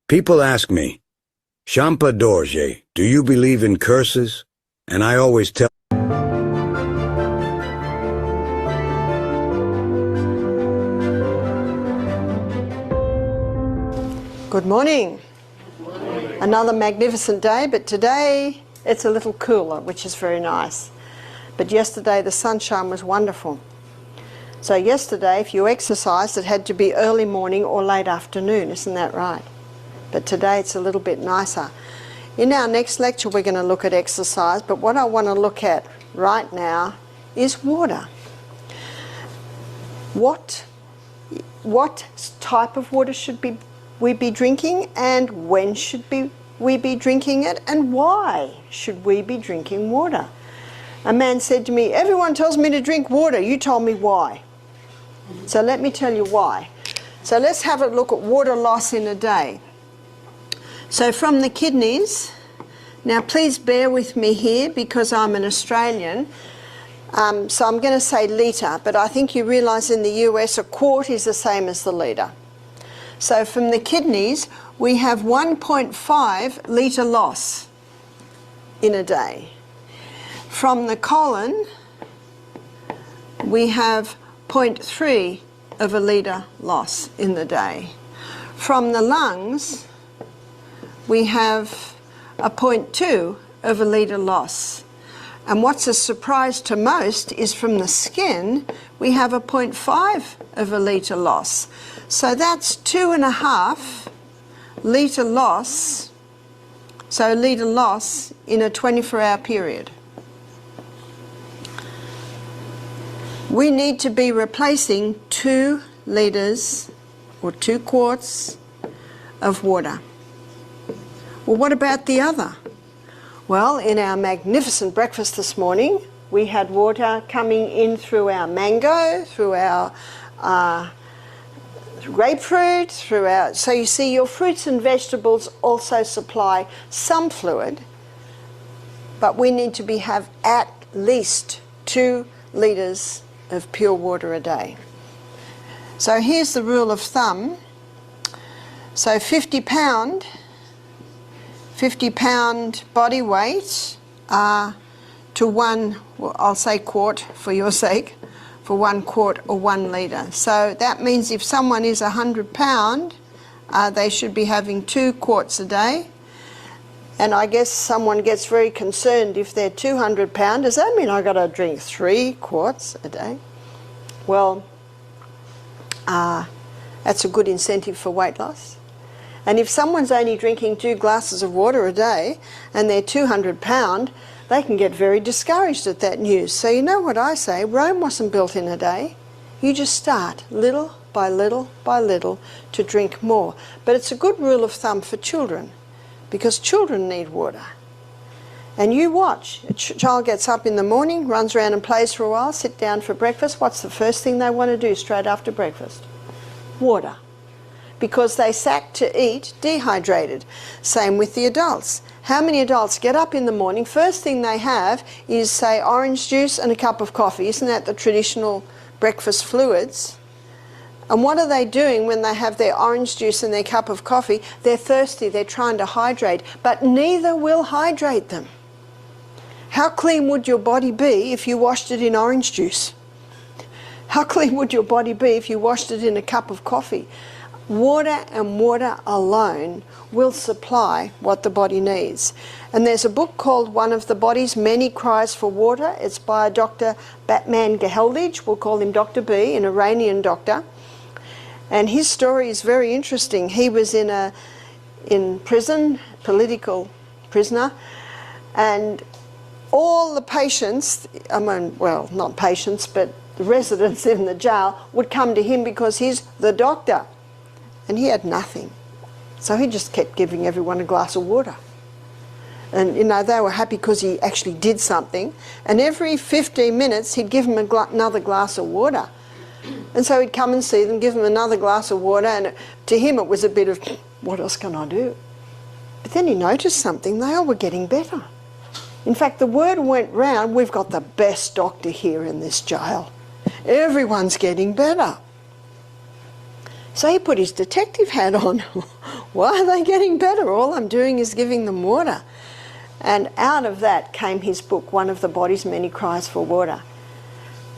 People ask me, Shampa Dorje, do you believe in curses? And I always tell Good morning. Another magnificent day, but today it's a little cooler, which is very nice. But yesterday the sunshine was wonderful. So yesterday, if you exercised, it had to be early morning or late afternoon, isn't that right? But today it's a little bit nicer. In our next lecture we're going to look at exercise, but what I want to look at right now is water. What type of water should we be drinking, and when should we be drinking it, and why should we be drinking water? A man said to me, everyone tells me to drink water, you told me why. So let me tell you why. So let's have a look at water loss in a day. So from the kidneys, now please bear with me here because I'm an Australian, so I'm going to say litre, but I think you realise in the US a quart is the same as the litre. So from the kidneys we have 1.5 litre loss in a day. From the colon we have 0.3 of a litre loss in the day. From the lungs we have a 0.2 of a litre loss. And what's a surprise to most is from the skin we have a 0.5 of a litre loss. So that's 2.5 litre loss, so litre loss in a 24-hour period. We need to be replacing 2 litres or 2 quarts of water. Well, what about the other? Well, in our magnificent breakfast this morning, we had water coming in through our mango, through our grapefruit, so you see your fruits and vegetables also supply some fluid, but we need to have at least 2 litres of pure water a day. So here's the rule of thumb. So 50 pound body weight to 1, well, I'll say quart for your sake, for 1 quart or 1 litre. So that means if someone is 100 pound, they should be having 2 quarts a day. And I guess someone gets very concerned if they're 200 pound, does that mean I've got to drink 3 quarts a day? Well, that's a good incentive for weight loss. And if someone's only drinking 2 glasses of water a day and they're 200 pound, they can get very discouraged at that news. So you know what I say, Rome wasn't built in a day. You just start little by little by little to drink more. But it's a good rule of thumb for children, because children need water. And you watch, a child gets up in the morning, runs around and plays for a while, sit down for breakfast. What's the first thing they want to do straight after breakfast? Water. Because they sat to eat dehydrated. Same with the adults. How many adults get up in the morning, first thing they have is, say, orange juice and a cup of coffee? Isn't that the traditional breakfast fluids? And what are they doing when they have their orange juice and their cup of coffee? They're thirsty, they're trying to hydrate, but neither will hydrate them. How clean would your body be if you washed it in orange juice? How clean would your body be if you washed it in a cup of coffee? Water and water alone will supply what the body needs. And there's a book called One of the Body's Many Cries for Water. It's by Dr. Batman Geheldij. We'll call him Dr. B, an Iranian doctor. And his story is very interesting. He was in prison, political prisoner, and all the patients, well, not patients, but the residents in the jail would come to him because he's the doctor. And he had nothing. So he just kept giving everyone a glass of water. And, you know, they were happy because he actually did something. And every 15 minutes, he'd give them another glass of water. And so he'd come and see them, give them another glass of water. And to him, it was a bit of, what else can I do? But then he noticed something. They all were getting better. In fact, the word went round, we've got the best doctor here in this jail. Everyone's getting better. So he put his detective hat on. Why are they getting better? All I'm doing is giving them water. And out of that came his book, One of the Body's Many Cries for Water.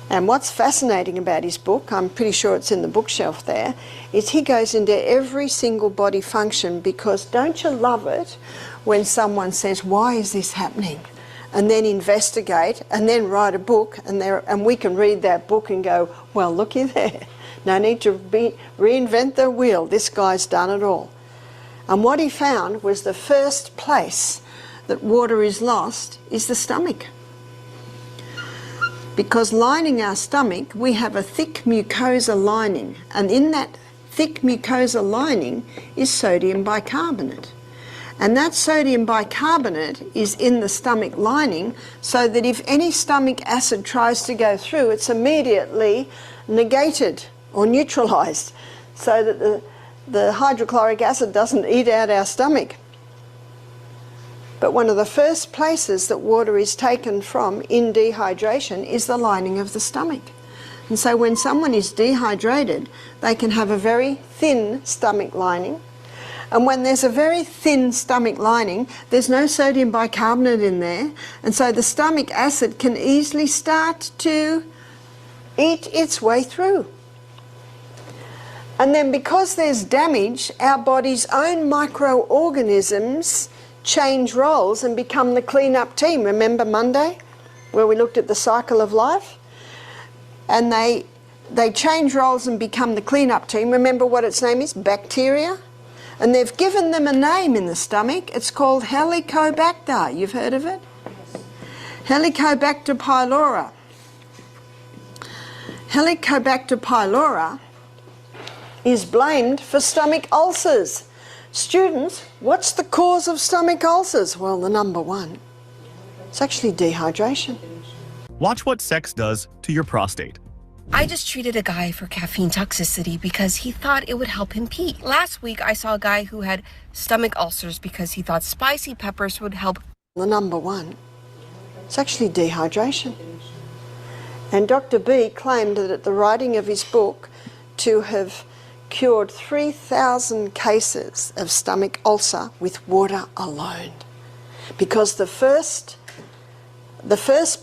And what's fascinating about his book, I'm pretty sure it's in the bookshelf there, is he goes into every single body function, because don't you love it when someone says, why is this happening? And then investigate and then write a book, and we can read that book and go, well, looky there. No need to reinvent the wheel. This guy's done it all. And what he found was the first place that water is lost is the stomach. Because lining our stomach, we have a thick mucosa lining, and in that thick mucosa lining is sodium bicarbonate. And that sodium bicarbonate is in the stomach lining, so that if any stomach acid tries to go through, it's immediately negated or neutralised, so that the hydrochloric acid doesn't eat out our stomach. But one of the first places that water is taken from in dehydration is the lining of the stomach. And so when someone is dehydrated, they can have a very thin stomach lining. And when there's a very thin stomach lining, there's no sodium bicarbonate in there. And so the stomach acid can easily start to eat its way through. And then because there's damage, our body's own microorganisms change roles and become the clean-up team. Remember Monday, where we looked at the cycle of life? And they change roles and become the clean-up team. Remember what its name is? Bacteria. And they've given them a name in the stomach. It's called Helicobacter. You've heard of it? Yes. Helicobacter pylori. Helicobacter pylori is blamed for stomach ulcers. Students, what's the cause of stomach ulcers? Well, the number one, it's actually dehydration. Watch what sex does to your prostate. I just treated a guy for caffeine toxicity because he thought it would help him pee. Last week, I saw a guy who had stomach ulcers because he thought spicy peppers would help. The number one, it's actually dehydration. And Dr. B claimed that at the writing of his book to have cured 3,000 cases of stomach ulcer with water alone. Because the first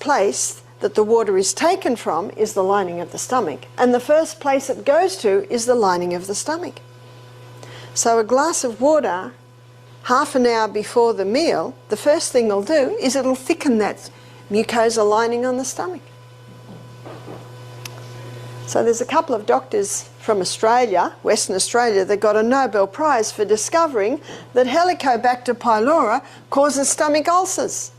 place that the water is taken from is the lining of the stomach, and the first place it goes to is the lining of the stomach. So a glass of water, half an hour before the meal, the first thing it'll do is it'll thicken that mucosa lining on the stomach. So there's a couple of doctors from Australia, Western Australia, that got a Nobel Prize for discovering that Helicobacter pylori causes stomach ulcers.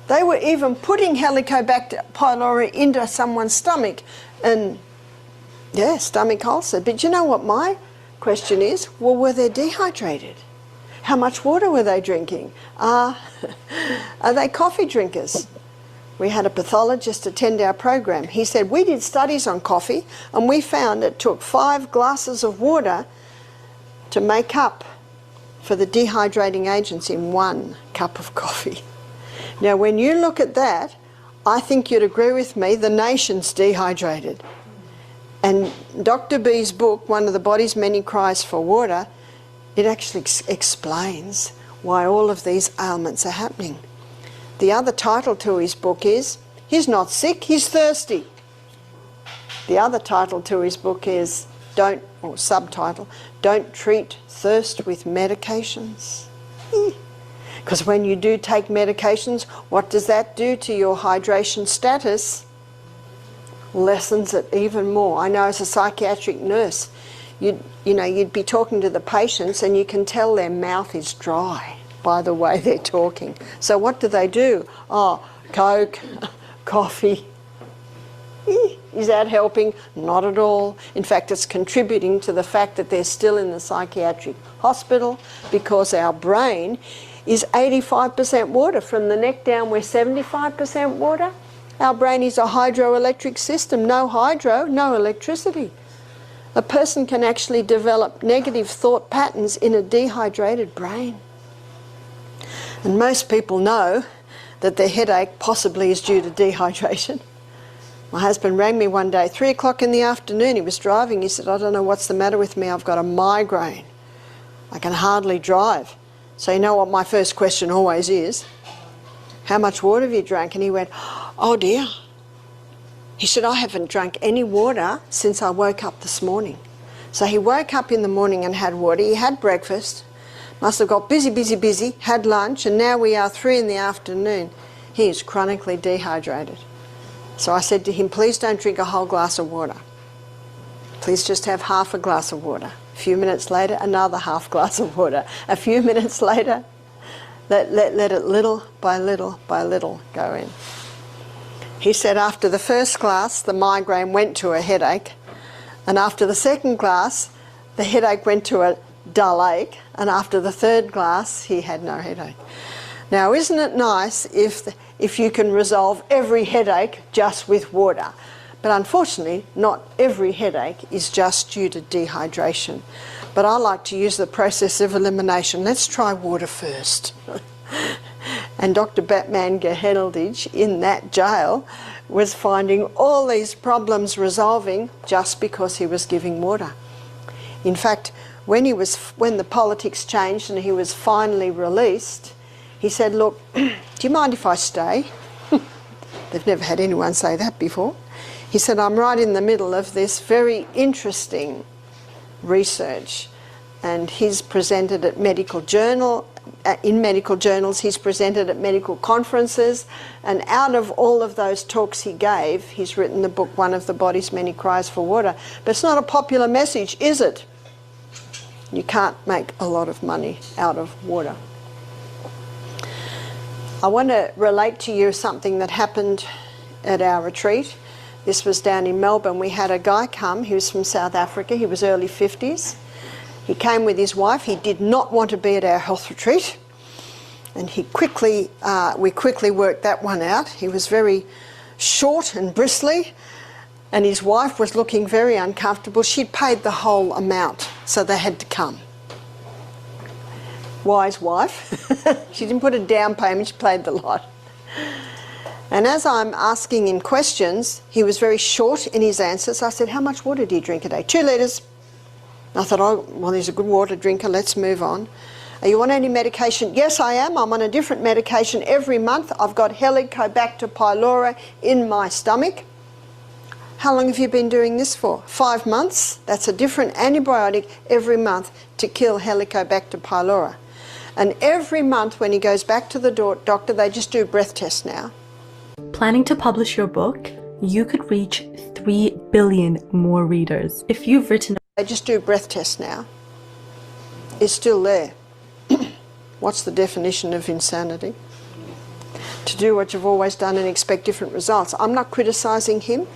They were even putting Helicobacter pylori into someone's stomach and, yeah, stomach ulcer. But you know what my question is? Well, were they dehydrated? How much water were they drinking? Are they coffee drinkers? We had a pathologist attend our program. He said, we did studies on coffee and we found it took 5 glasses of water to make up for the dehydrating agents in 1 cup of coffee. Now, when you look at that, I think you'd agree with me, the nation's dehydrated. And Dr. B's book, One of the Body's Many Cries for Water, it actually explains why all of these ailments are happening. The other title to his book is, he's not sick, he's thirsty. The other title to his book is, subtitle, Don't Treat Thirst with Medications. Because when you do take medications, what does that do to your hydration status? Lessens it even more. I know as a psychiatric nurse, you'd be talking to the patients and you can tell their mouth is dry by the way they're talking. So what do? Oh, Coke, coffee. Is that helping? Not at all. In fact, it's contributing to the fact that they're still in the psychiatric hospital, because our brain is 85% water. From the neck down, we're 75% water. Our brain is a hydroelectric system. No hydro, no electricity. A person can actually develop negative thought patterns in a dehydrated brain. And most people know that their headache possibly is due to dehydration. My husband rang me one day, 3 o'clock in the afternoon. He was driving. He said, I don't know what's the matter with me. I've got a migraine. I can hardly drive. So you know what my first question always is? How much water have you drank? And he went, oh dear. He said, I haven't drank any water since I woke up this morning. So he woke up in the morning and had water. He had breakfast. Must have got busy, had lunch, and now we are 3 in the afternoon. He is chronically dehydrated. So I said to him, please don't drink a whole glass of water. Please just have half a glass of water. A few minutes later, another half glass of water. A few minutes later, let it little by little go in. He said after the first glass, the migraine went to a headache, and after the second glass, the headache went to a dull ache, and after the third glass, he had no headache. Now, isn't it nice if you can resolve every headache just with water? But unfortunately, not every headache is just due to dehydration. But I like to use the process of elimination. Let's try water first. And Dr. Batman Geheldage in that jail was finding all these problems resolving just because he was giving water. In fact, when the politics changed and he was finally released, he said, look, do you mind if I stay? They've never had anyone say that before. He said, I'm right in the middle of this very interesting research, and he's presented at medical journals, he's presented at medical conferences, and out of all of those talks he gave, he's written the book, One of the Body's Many Cries for Water. But it's not a popular message, is it? You can't make a lot of money out of water. I want to relate to you something that happened at our retreat. This was down in Melbourne. We had a guy come, he was from South Africa, he was early 50s. He came with his wife. He did not want to be at our health retreat, and we quickly worked that one out. He was very short and bristly, and his wife was looking very uncomfortable. She'd paid the whole amount, so they had to come. Wise wife. She didn't put a down payment, she paid the lot. And as I'm asking him questions, he was very short in his answers. I said, how much water do you drink a day? 2 litres. I thought, oh, well, he's a good water drinker, let's move on. Are you on any medication? Yes, I am. I'm on a different medication every month. I've got Helicobacter pylori in my stomach. How long have you been doing this for? 5 months. That's a different antibiotic every month to kill Helicobacter pylori. And every month when he goes back to the doctor, they just do breath tests now. Planning to publish your book? You could reach 3 billion more readers. If you've written... They just do breath tests now. It's still there. What's the definition of insanity? To do what you've always done and expect different results. I'm not criticising him.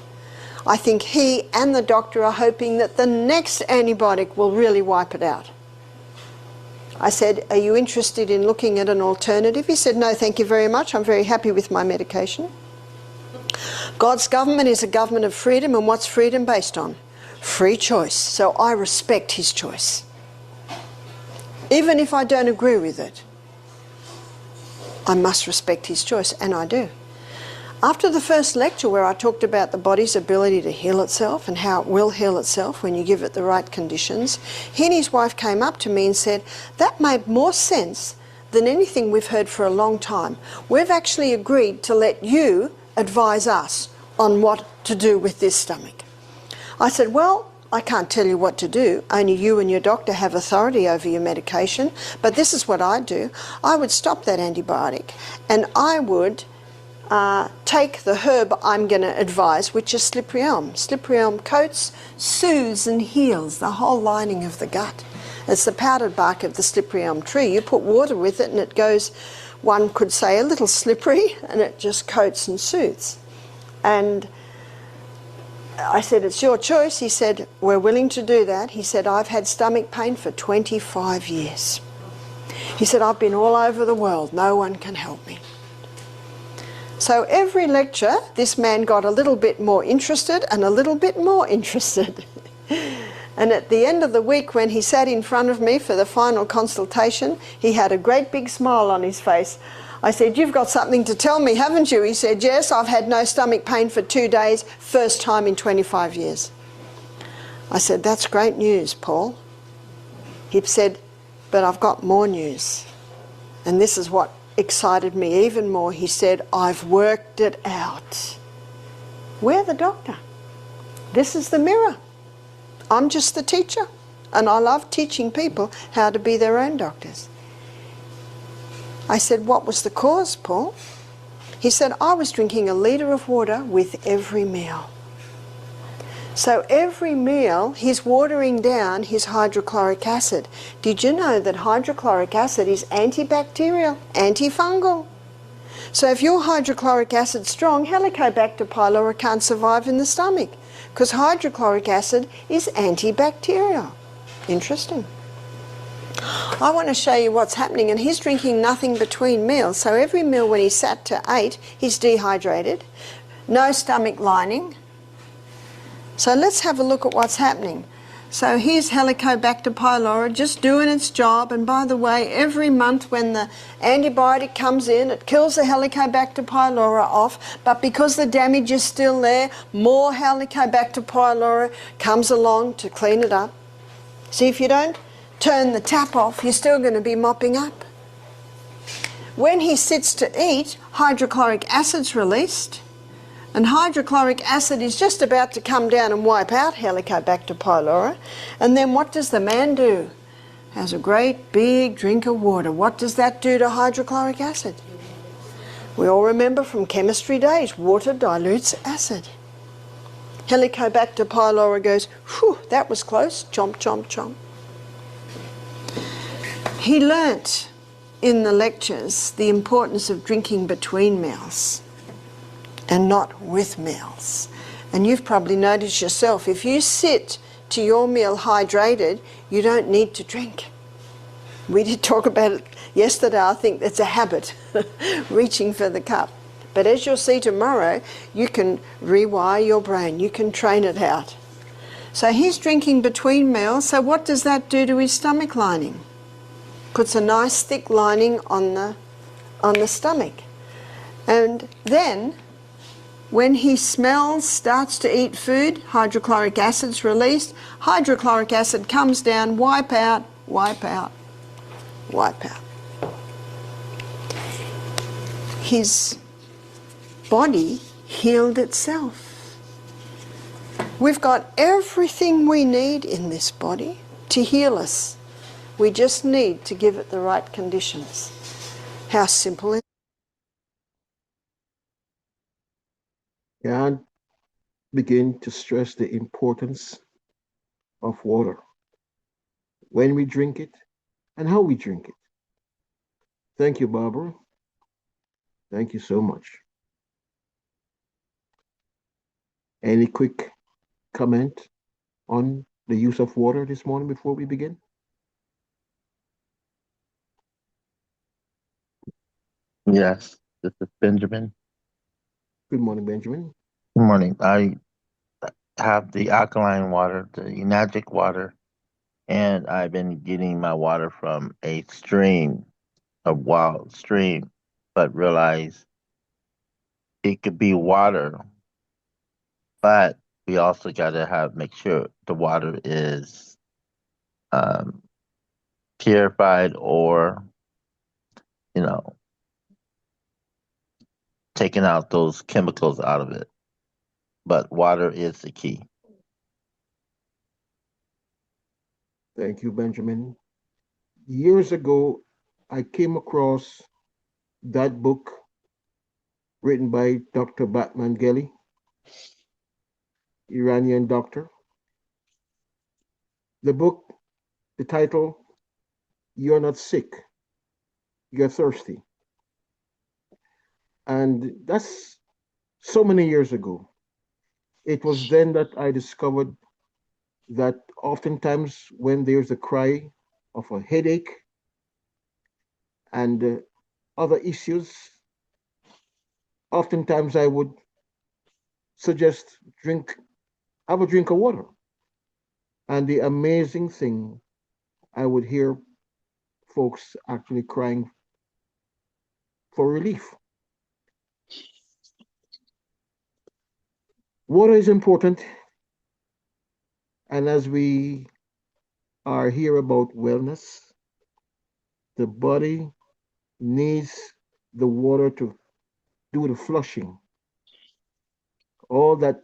I think he and the doctor are hoping that the next antibiotic will really wipe it out. I said, are you interested in looking at an alternative? He said, no, thank you very much. I'm very happy with my medication. God's government is a government of freedom, and what's freedom based on? Free choice. So I respect his choice. Even if I don't agree with it, I must respect his choice, and I do. After the first lecture where I talked about the body's ability to heal itself and how it will heal itself when you give it the right conditions, he and his wife came up to me and said, that made more sense than anything we've heard for a long time. We've actually agreed to let you advise us on what to do with this stomach. I said, well, I can't tell you what to do. Only you and your doctor have authority over your medication. But this is what I'd do. I would stop that antibiotic, and I would take the herb I'm going to advise, which is slippery elm. Slippery elm coats, soothes and heals the whole lining of the gut. It's the powdered bark of the slippery elm tree. You put water with it and it goes, one could say, a little slippery, and it just coats and soothes. And I said, it's your choice. He said, we're willing to do that. He said, I've had stomach pain for 25 years. He said, I've been all over the world. No one can help me. So every lecture, this man got a little bit more interested and a little bit more interested. And at the end of the week, when he sat in front of me for the final consultation, he had a great big smile on his face. I said, "You've got something to tell me, haven't you?" He said, "Yes, I've had no stomach pain for 2 days, first time in 25 years. I said, "That's great news, Paul." He said, "But I've got more news." And this is what excited me even more. He said, "I've worked it out." We're the doctor. This is the mirror. I'm just the teacher. And I love teaching people how to be their own doctors. I said, "What was the cause, Paul?" He said, "I was drinking a litre of water with every meal." So every meal, he's watering down his hydrochloric acid. Did you know that hydrochloric acid is antibacterial, antifungal? So if your hydrochloric acid's strong, Helicobacter pylori can't survive in the stomach because hydrochloric acid is antibacterial. Interesting. I want to show you what's happening, and he's drinking nothing between meals. So every meal when he sat to 8, he's dehydrated, no stomach lining. So let's have a look at what's happening. So here's Helicobacter pylori just doing its job. And by the way, every month when the antibiotic comes in, it kills the Helicobacter pylori off. But because the damage is still there, more Helicobacter pylori comes along to clean it up. See, if you don't turn the tap off, you're still going to be mopping up. When he sits to eat, hydrochloric acid's released. And hydrochloric acid is just about to come down and wipe out Helicobacter pylori. And then what does the man do? Has a great big drink of water. What does that do to hydrochloric acid? We all remember from chemistry days, water dilutes acid. Helicobacter pylori goes, "Whew, that was close, chomp, chomp, chomp." He learnt in the lectures the importance of drinking between meals and not with meals. And you've probably noticed yourself, if you sit to your meal hydrated, you don't need to drink. We did talk about it yesterday. I think it's a habit, reaching for the cup. But as you'll see tomorrow, you can rewire your brain. You can train it out. So he's drinking between meals. So what does that do to his stomach lining? Puts a nice thick lining on the stomach. And then when he smells, starts to eat food, hydrochloric acid's released. Hydrochloric acid comes down, wipe out, wipe out, wipe out. His body healed itself. We've got everything we need in this body to heal us. We just need to give it the right conditions. How simple is it? Can't begin to stress the importance of water, when we drink it and how we drink it. Thank you, Barbara. Thank you so much. Any quick comment on the use of water this morning before we begin? Yes, this is Benjamin. Good morning, Benjamin. Good morning. I have the alkaline water, the Enagic water, and I've been getting my water from a stream, a wild stream, but realize it could be water, but we also got to make sure the water is um, purified or, you know, taking out those chemicals out of it. But water is the key. Thank you, Benjamin. Years ago, I came across that book written by Dr. Batman Geli, Iranian doctor. The book, the title, You're Not Sick, You're Thirsty. And that's so many years ago. It was then that I discovered that oftentimes when there's a cry of a headache and other issues, oftentimes I would suggest have a drink of water. And the amazing thing, I would hear folks actually crying for relief. Water is important. And as we are here about wellness, the body needs the water to do the flushing. All that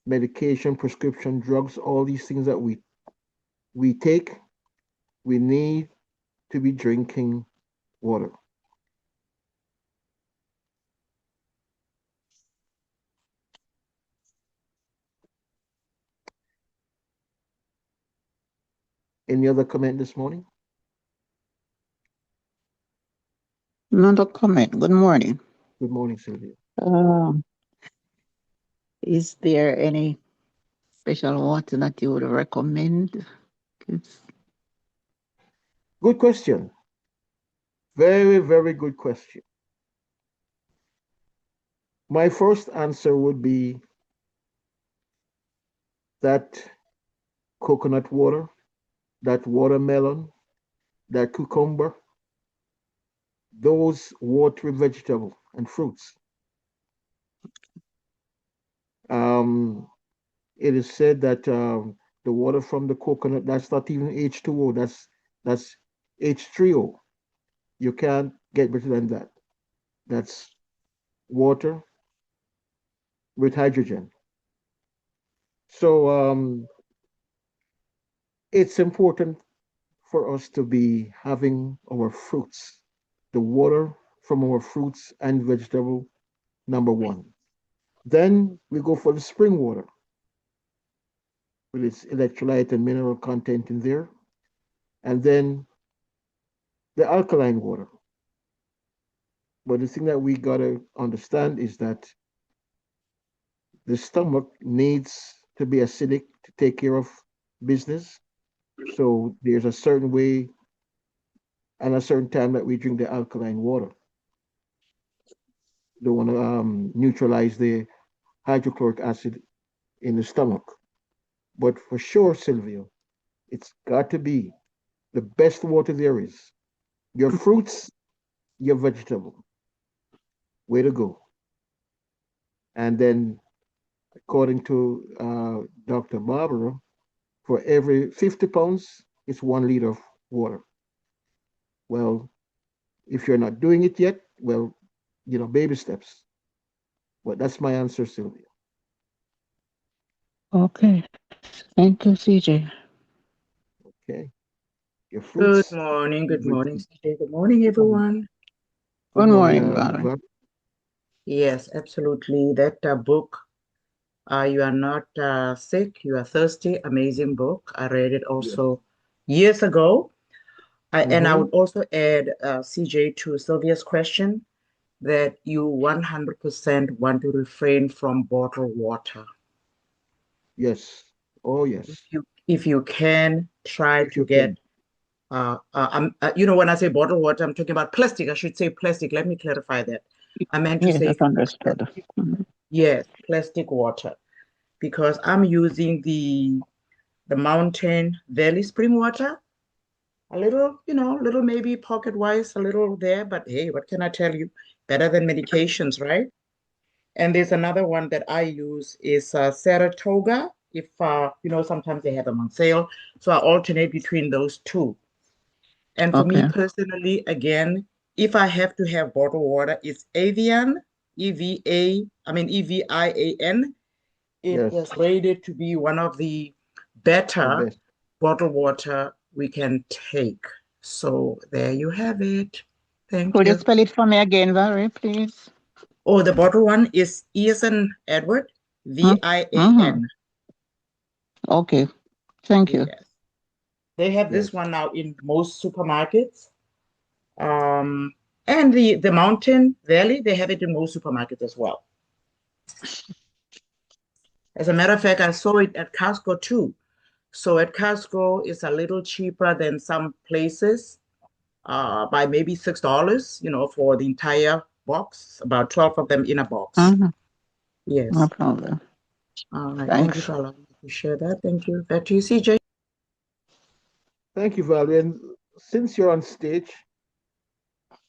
medication, prescription drugs, all these things that we take, we need to be drinking water. Any other comment this morning? Another comment. Good morning. Good morning, Sylvia. Is there any special water that you would recommend? Good question. Very, very good question. My first answer would be that coconut water, that watermelon, that cucumber, those watery vegetables and fruits. It is said that the water from the coconut, that's not even H2O, that's H3O. You can't get better than that. That's water with hydrogen. So it's important for us to be having our fruits, the water from our fruits and vegetable, number one. Then we go for the spring water with its electrolyte and mineral content in there. And then the alkaline water. But the thing that we gotta understand is that the stomach needs to be acidic to take care of business. So there's a certain way and a certain time that we drink the alkaline water. Don't want to neutralize the hydrochloric acid in the stomach. But for sure, Sylvia, it's got to be the best water there is. Your fruits, your vegetable. Way to go. And then, according to Dr. Barbara, for every 50 pounds, it's 1 liter of water. Well, if you're not doing it yet, well, baby steps. But that's my answer, Sylvia. Okay. Thank you, CJ. Okay. Your fruits. Good morning, CJ. Good morning, everyone. Good morning, Valerie. Yes, absolutely. That book, You Are Not Sick, You Are Thirsty, amazing book. I read it also years ago. And I would also add, CJ, to Sylvia's question, that you 100% want to refrain from bottled water. Yes. Oh, yes. If you can, try to get, when I say bottled water, I'm talking about plastic. I should say plastic. Let me clarify that. I meant to say understood. Yes, plastic water, because I'm using the Mountain Valley spring water. A little, little maybe pocket-wise, a little there, but hey, what can I tell you? Better than medications, right? And there's another one that I use is Saratoga. If, sometimes they have them on sale. So I alternate between those two. And for me personally, again, if I have to have bottled water, it's Evian, Evian. It was rated to be one of the better bottled water we can take. So there you have it. Thank you. Could you spell it for me again, Valerie, please? Oh, the bottle one is E as in Edward, VIAN. Okay, thank you. Yes. They have this one now in most supermarkets. And the Mountain Valley, they have it in most supermarkets as well. As a matter of fact, I saw it at Costco too. So at Costco, it's a little cheaper than some places by maybe $6, for the entire box, about 12 of them in a box. Yes. No problem. All right. Thanks. Thank you for allowing me to share that. Thank you. Back to you, CJ. Thank you, Valerie. And since you're on stage,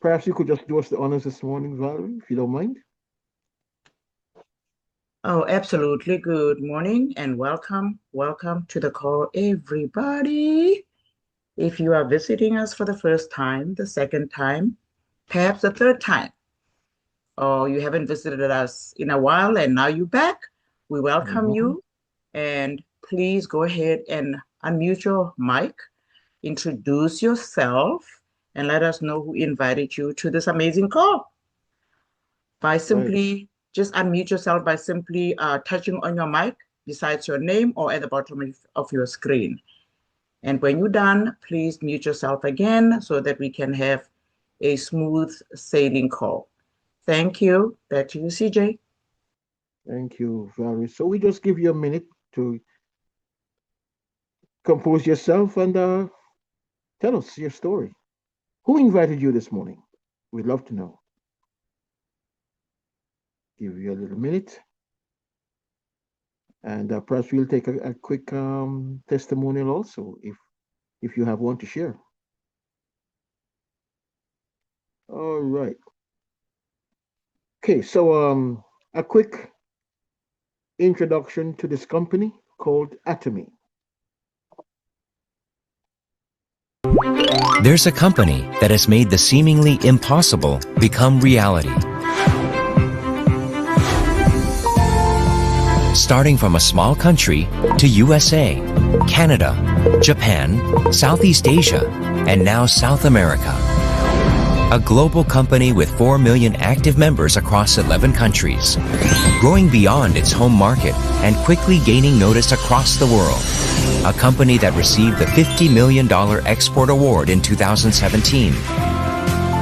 perhaps you could just do us the honors this morning, Valerie, if you don't mind. Oh, absolutely. Good morning and welcome. Welcome to the call, everybody. If you are visiting us for the first time, the second time, perhaps the third time, or you haven't visited us in a while and now you're back, we welcome you. And please go ahead and unmute your mic, introduce yourself, and let us know who invited you to this amazing call. By simply just unmute yourself by simply touching on your mic besides your name or at the bottom of your screen. And when you're done, please mute yourself again so that we can have a smooth sailing call. Thank you. Back to you, CJ. Thank you, Valerie. So we just give you a minute to compose yourself and tell us your story. Who invited you this morning? We'd love to know. Give you a little minute. And perhaps we'll take a quick testimonial also, if you have one to share. All right. Okay, so a quick introduction to this company called Atomy. There's a company that has made the seemingly impossible become reality. Starting from a small country to USA, Canada, Japan, Southeast Asia, and now South America. A global company with 4 million active members across 11 countries, growing beyond its home market and quickly gaining notice across the world. A company that received the $50 million Export Award in 2017.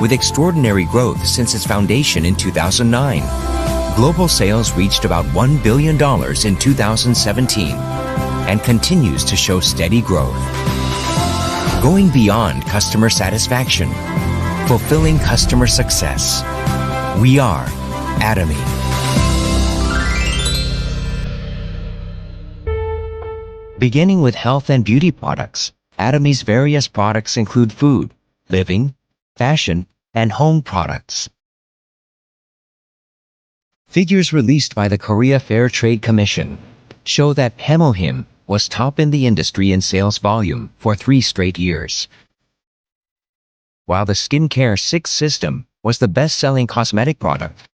With extraordinary growth since its foundation in 2009, global sales reached about $1 billion in 2017 and continues to show steady growth. Going beyond customer satisfaction, fulfilling customer success. We are Atomy. Beginning with health and beauty products, Atomy's various products include food, living, fashion, and home products. Figures released by the Korea Fair Trade Commission show that Hemohim was top in the industry in sales volume for 3 straight years, while the Skincare 6 system was the best-selling cosmetic product.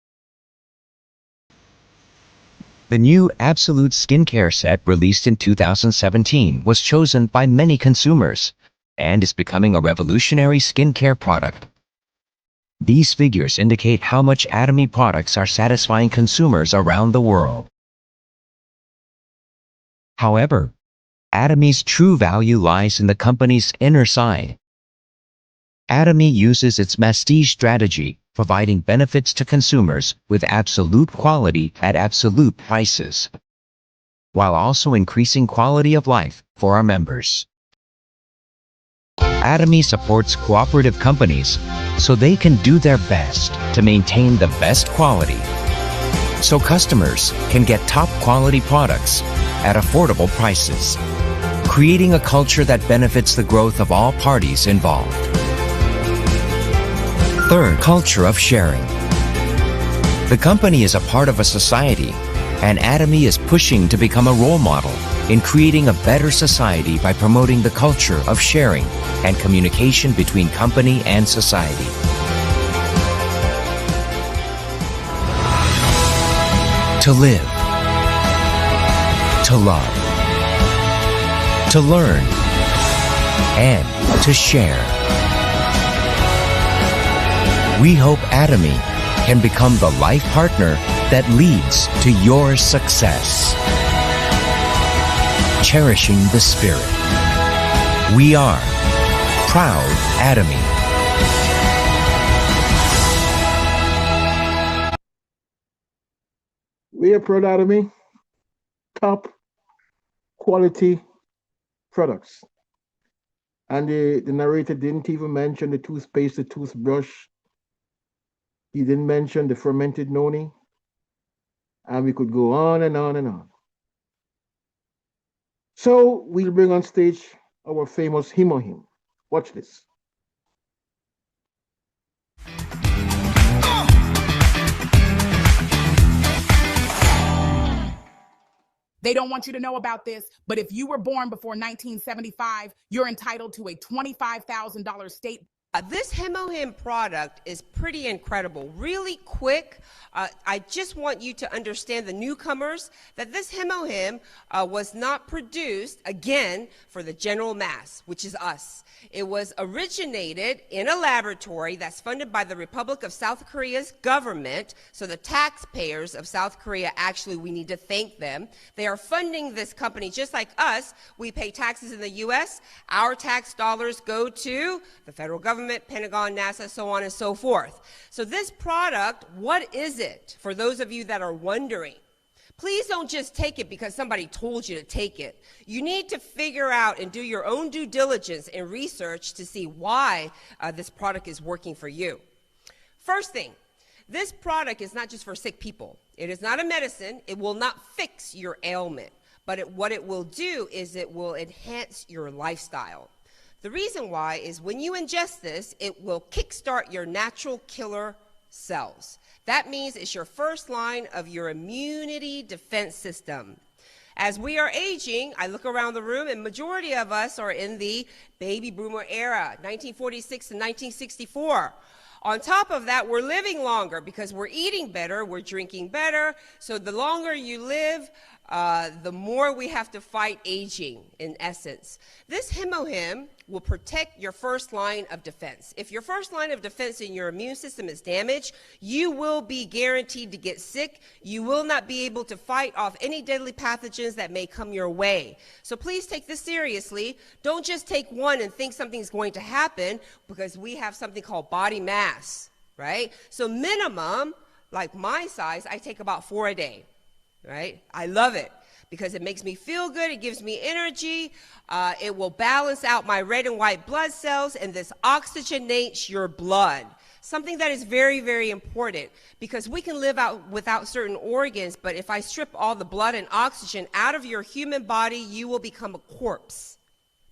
The new Absolute Skincare set released in 2017 was chosen by many consumers and is becoming a revolutionary skincare product. These figures indicate how much Atomy products are satisfying consumers around the world. However, Atomy's true value lies in the company's inner side. Atomy uses its prestige strategy, providing benefits to consumers with absolute quality at absolute prices, while also increasing quality of life for our members. Atomy supports cooperative companies so they can do their best to maintain the best quality, so customers can get top quality products at affordable prices, creating a culture that benefits the growth of all parties involved. Third, culture of sharing. The company is a part of a society, and Atomy is pushing to become a role model in creating a better society by promoting the culture of sharing and communication between company and society. To live, to love, to learn, and to share. We hope Atomy can become the life partner that leads to your success. Cherishing the spirit. We are proud Atomy. We are proud Atomy. Top quality products. And the narrator didn't even mention the toothpaste, the toothbrush. He didn't mention the fermented noni. And we could go on and on and on. So we'll bring on stage our famous Himohim. Watch this. They don't want you to know about this, but if you were born before 1975, you're entitled to a $25,000 state. This Himohim product is pretty incredible, really quick. I just want you to understand, the newcomers, that this Himohim was not produced, again, for the general mass, which is us. It was originated in a laboratory that's funded by the Republic of South Korea's government, so the taxpayers of South Korea, actually, we need to thank them. They are funding this company just like us. We pay taxes in the U.S. Our tax dollars go to the federal government, Pentagon, NASA, so on and so forth. So this product, what is it? For those of you that are wondering, please don't just take it because somebody told you to take it. You need to figure out and do your own due diligence and research to see why this product is working for you. First thing, this product is not just for sick people. It is not a medicine. It will not fix your ailment. But what it will do is it will enhance your lifestyle. The reason why is when you ingest this, it will kickstart your natural killer cells. That means it's your first line of your immunity defense system. As we are aging, I look around the room, and majority of us are in the baby boomer era, 1946 to 1964. On top of that, we're living longer because we're eating better, we're drinking better. So the longer you live, the more we have to fight aging, in essence. This Himohim will protect your first line of defense. If your first line of defense in your immune system is damaged, you will be guaranteed to get sick. You will not be able to fight off any deadly pathogens that may come your way. So please take this seriously. Don't just take one and think something's going to happen, because we have something called body mass, right? So minimum, like my size, I take about 4 a day. Right? I love it because it makes me feel good. It gives me energy. It will balance out my red and white blood cells, and this oxygenates your blood. Something that is very, very important, because we can live out without certain organs, but if I strip all the blood and oxygen out of your human body, you will become a corpse,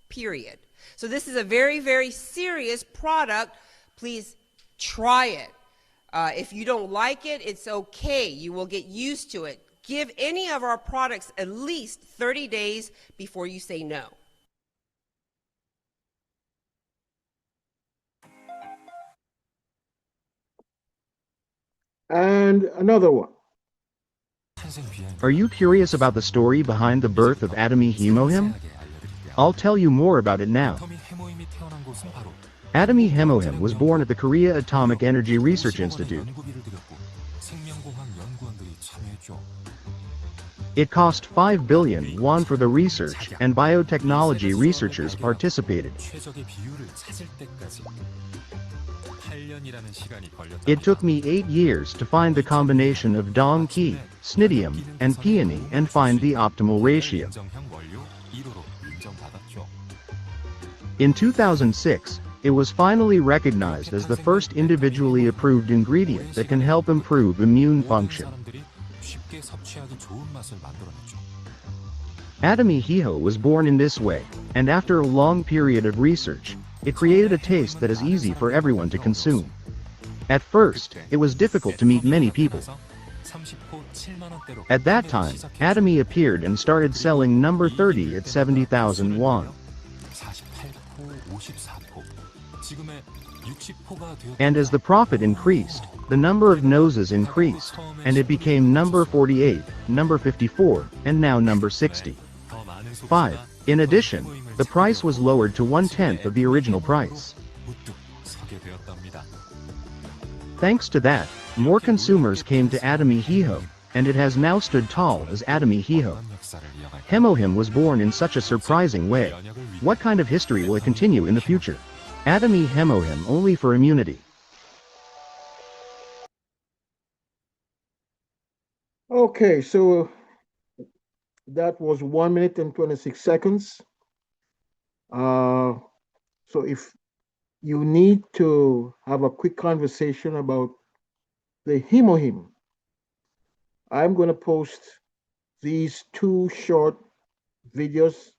period. So this is a very, very serious product. Please try it. If you don't like it, it's okay. You will get used to it. Give any of our products at least 30 days before you say no. And another one. Are you curious about the story behind the birth of Atomy Himohim? I'll tell you more about it now. Atomy Himohim was born at the Korea Atomic Energy Research Institute. It cost 5 billion won for the research, and biotechnology researchers participated. It took me 8 years to find the combination of dong-ki, snidium, and peony and find the optimal ratio. In 2006, it was finally recognized as the first individually approved ingredient that can help improve immune function. Atomy Himo was born in this way, and after a long period of research, it created a taste that is easy for everyone to consume. At first, it was difficult to meet many people. At that time, Atomy appeared and started selling number 30 at 70,000 won. And as the profit increased, the number of noses increased, and it became number 48, number 54, and now number 65. In addition, the price was lowered to 1/10 of the original price. Thanks to that, more consumers came to Atomy Himo, and it has now stood tall as Atomy Himo. Himohim was born in such a surprising way. What kind of history will it continue in the future? Atomy Himohim only for immunity. Okay, so that was 1 minute and 26 seconds. So if you need to have a quick conversation about the Himohim, I'm going to post these 2 short videos.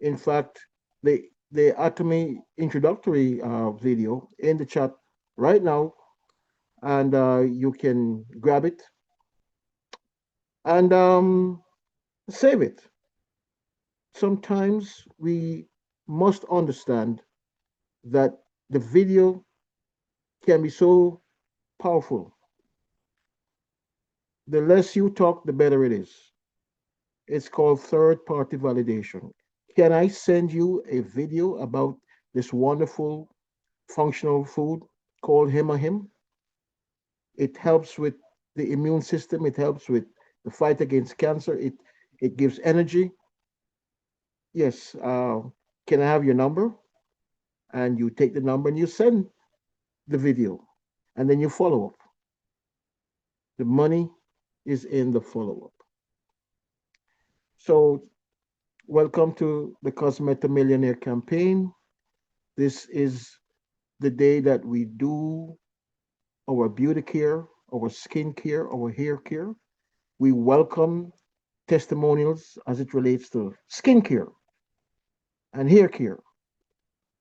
In fact, the Atomy introductory video in the chat right now, and you can grab it and save it. Sometimes we must understand that the video can be so powerful. The less you talk, the better it is. It's called third party validation. Can I send you a video about this wonderful functional food called Him? It helps with the immune system, it helps with the fight against cancer, it gives energy. Yes, can I have your number? And you take the number and you send the video, and then you follow up. The money is in the follow up. So, welcome to the Cosmeta Millionaire campaign. This is the day that we do our beauty care, our skin care, our hair care. We welcome testimonials as it relates to skin care and hair care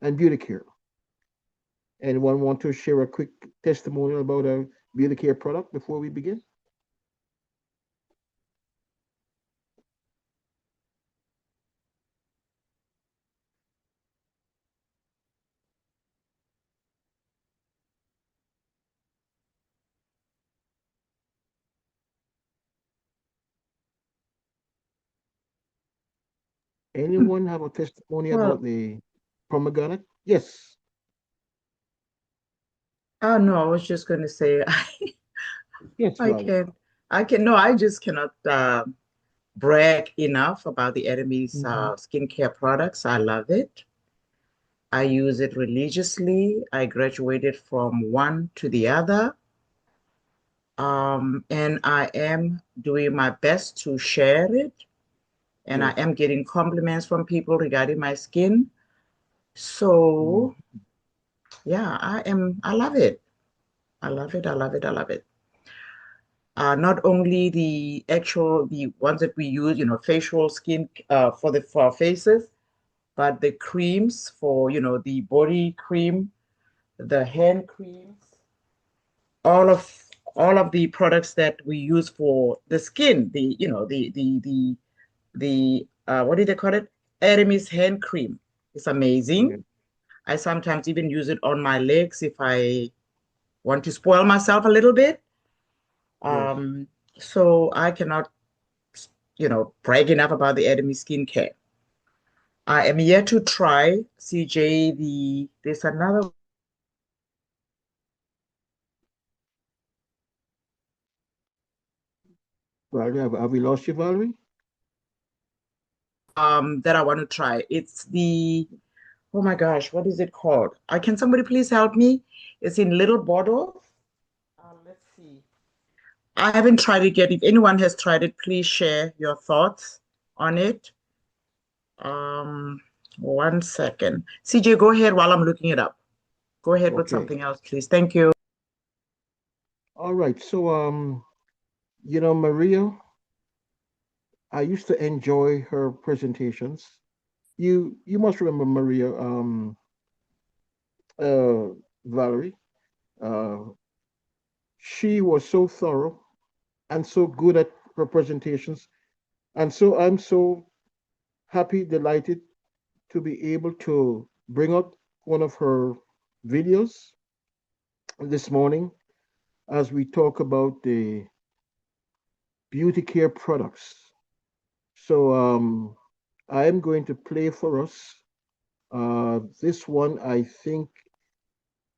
and beauty care. Anyone want to share a quick testimonial about a beauty care product before we begin? Anyone have a testimony Well, about the pomegranate? Yes. oh no, I was just going to say Yes, I Valerie. no, I just cannot brag enough about the Enemies Mhm. skincare products. I love it. I use it religiously. I graduated from one to the other. And I am doing my best to share it. And I Yes. am getting compliments from people regarding my skin. So Mhm. yeah, I love it. I love it. I love it. I love it. Not only the ones that we use, facial skin for our faces, but the creams for, the body cream, the hand creams, all of all of the products that we use for the skin, the what do they call it? Aramis hand cream. It's amazing. Yeah. I sometimes even use it on my legs if I want to spoil myself a little bit. Yes. So I cannot, brag enough about the Aramis skincare. I am yet to try CJ. There's another Valerie, have we lost you, Valerie? that I want to try. It's the Oh my gosh, what is it called? Can somebody please help me? It's in little bottles. Let's see. I haven't tried it yet. If anyone has tried it, please share your thoughts on it. Um, 1 second. CJ, go ahead while I'm looking it up. Go ahead with Okay. something else, please. Thank you. All right. So, Maria, I used to enjoy her presentations. You must remember Maria, uh, Valerie. Uh, she was so thorough and so good at her presentations, and so I'm so happy, delighted to be able to bring up one of her videos this morning as we talk about the beauty care products. So I am going to play for us. This one, I think,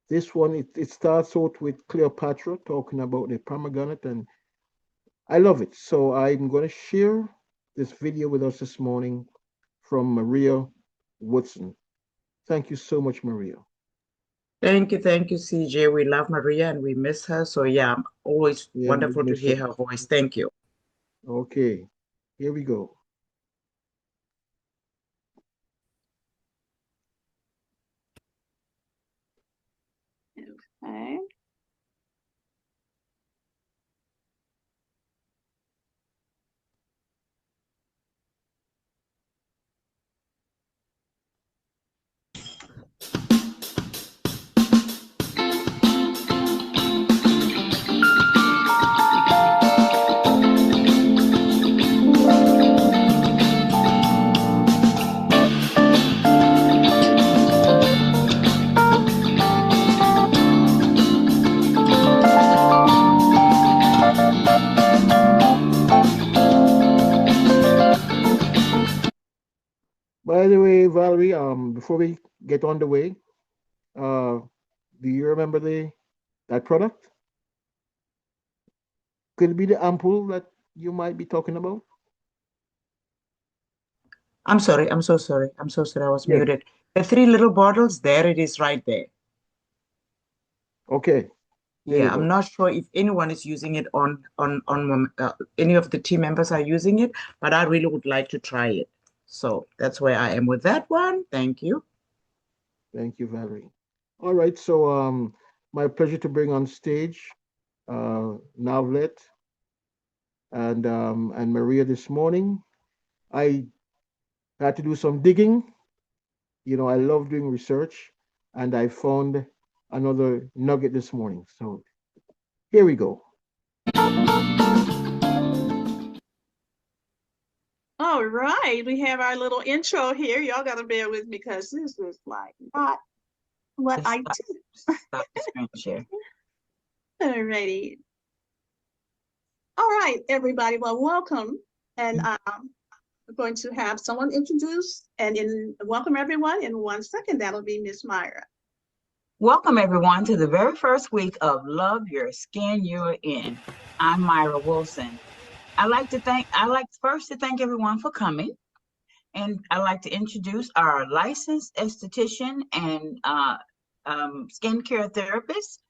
this one it starts out with Cleopatra talking about the pomegranate, and I love it. So I'm going to share this video with us this morning from Maria Woodson. Thank you so much, Maria. Thank you, CJ. We love Maria and we miss her. So yeah, always Yeah, we wonderful to miss her. hear her voice. Thank you. Okay, here we go. Okay. Valerie, before we get on the way, do you remember that product? Could it be the ampoule that you might be talking about? I'm sorry. I'm so sorry. I'm so sorry. I was Yes. muted. The 3 little bottles, there it is right there. Okay. There you Yeah, I'm go. not sure if anyone is using it any of the team members are using it, but I really would like to try it. So that's where I am with that one. Thank you. Thank you, Valerie. All right, so my pleasure to bring on stage Navlet and Maria this morning. I had to do some digging. You know, I love doing research, and I found another nugget this morning. So here we go. All right, we have our little intro here. Y'all got to bear with me because this is like not what I do. Stop the screen share. All righty. All right, everybody. Well, welcome. And we're going to have someone introduce and welcome everyone in 1 second. That'll be Miss Myra. Welcome everyone to the very first week of Love Your Skin You're In. I'm Myra Wilson. I'd like first to thank everyone for coming. And I'd like to introduce our licensed esthetician and skincare therapist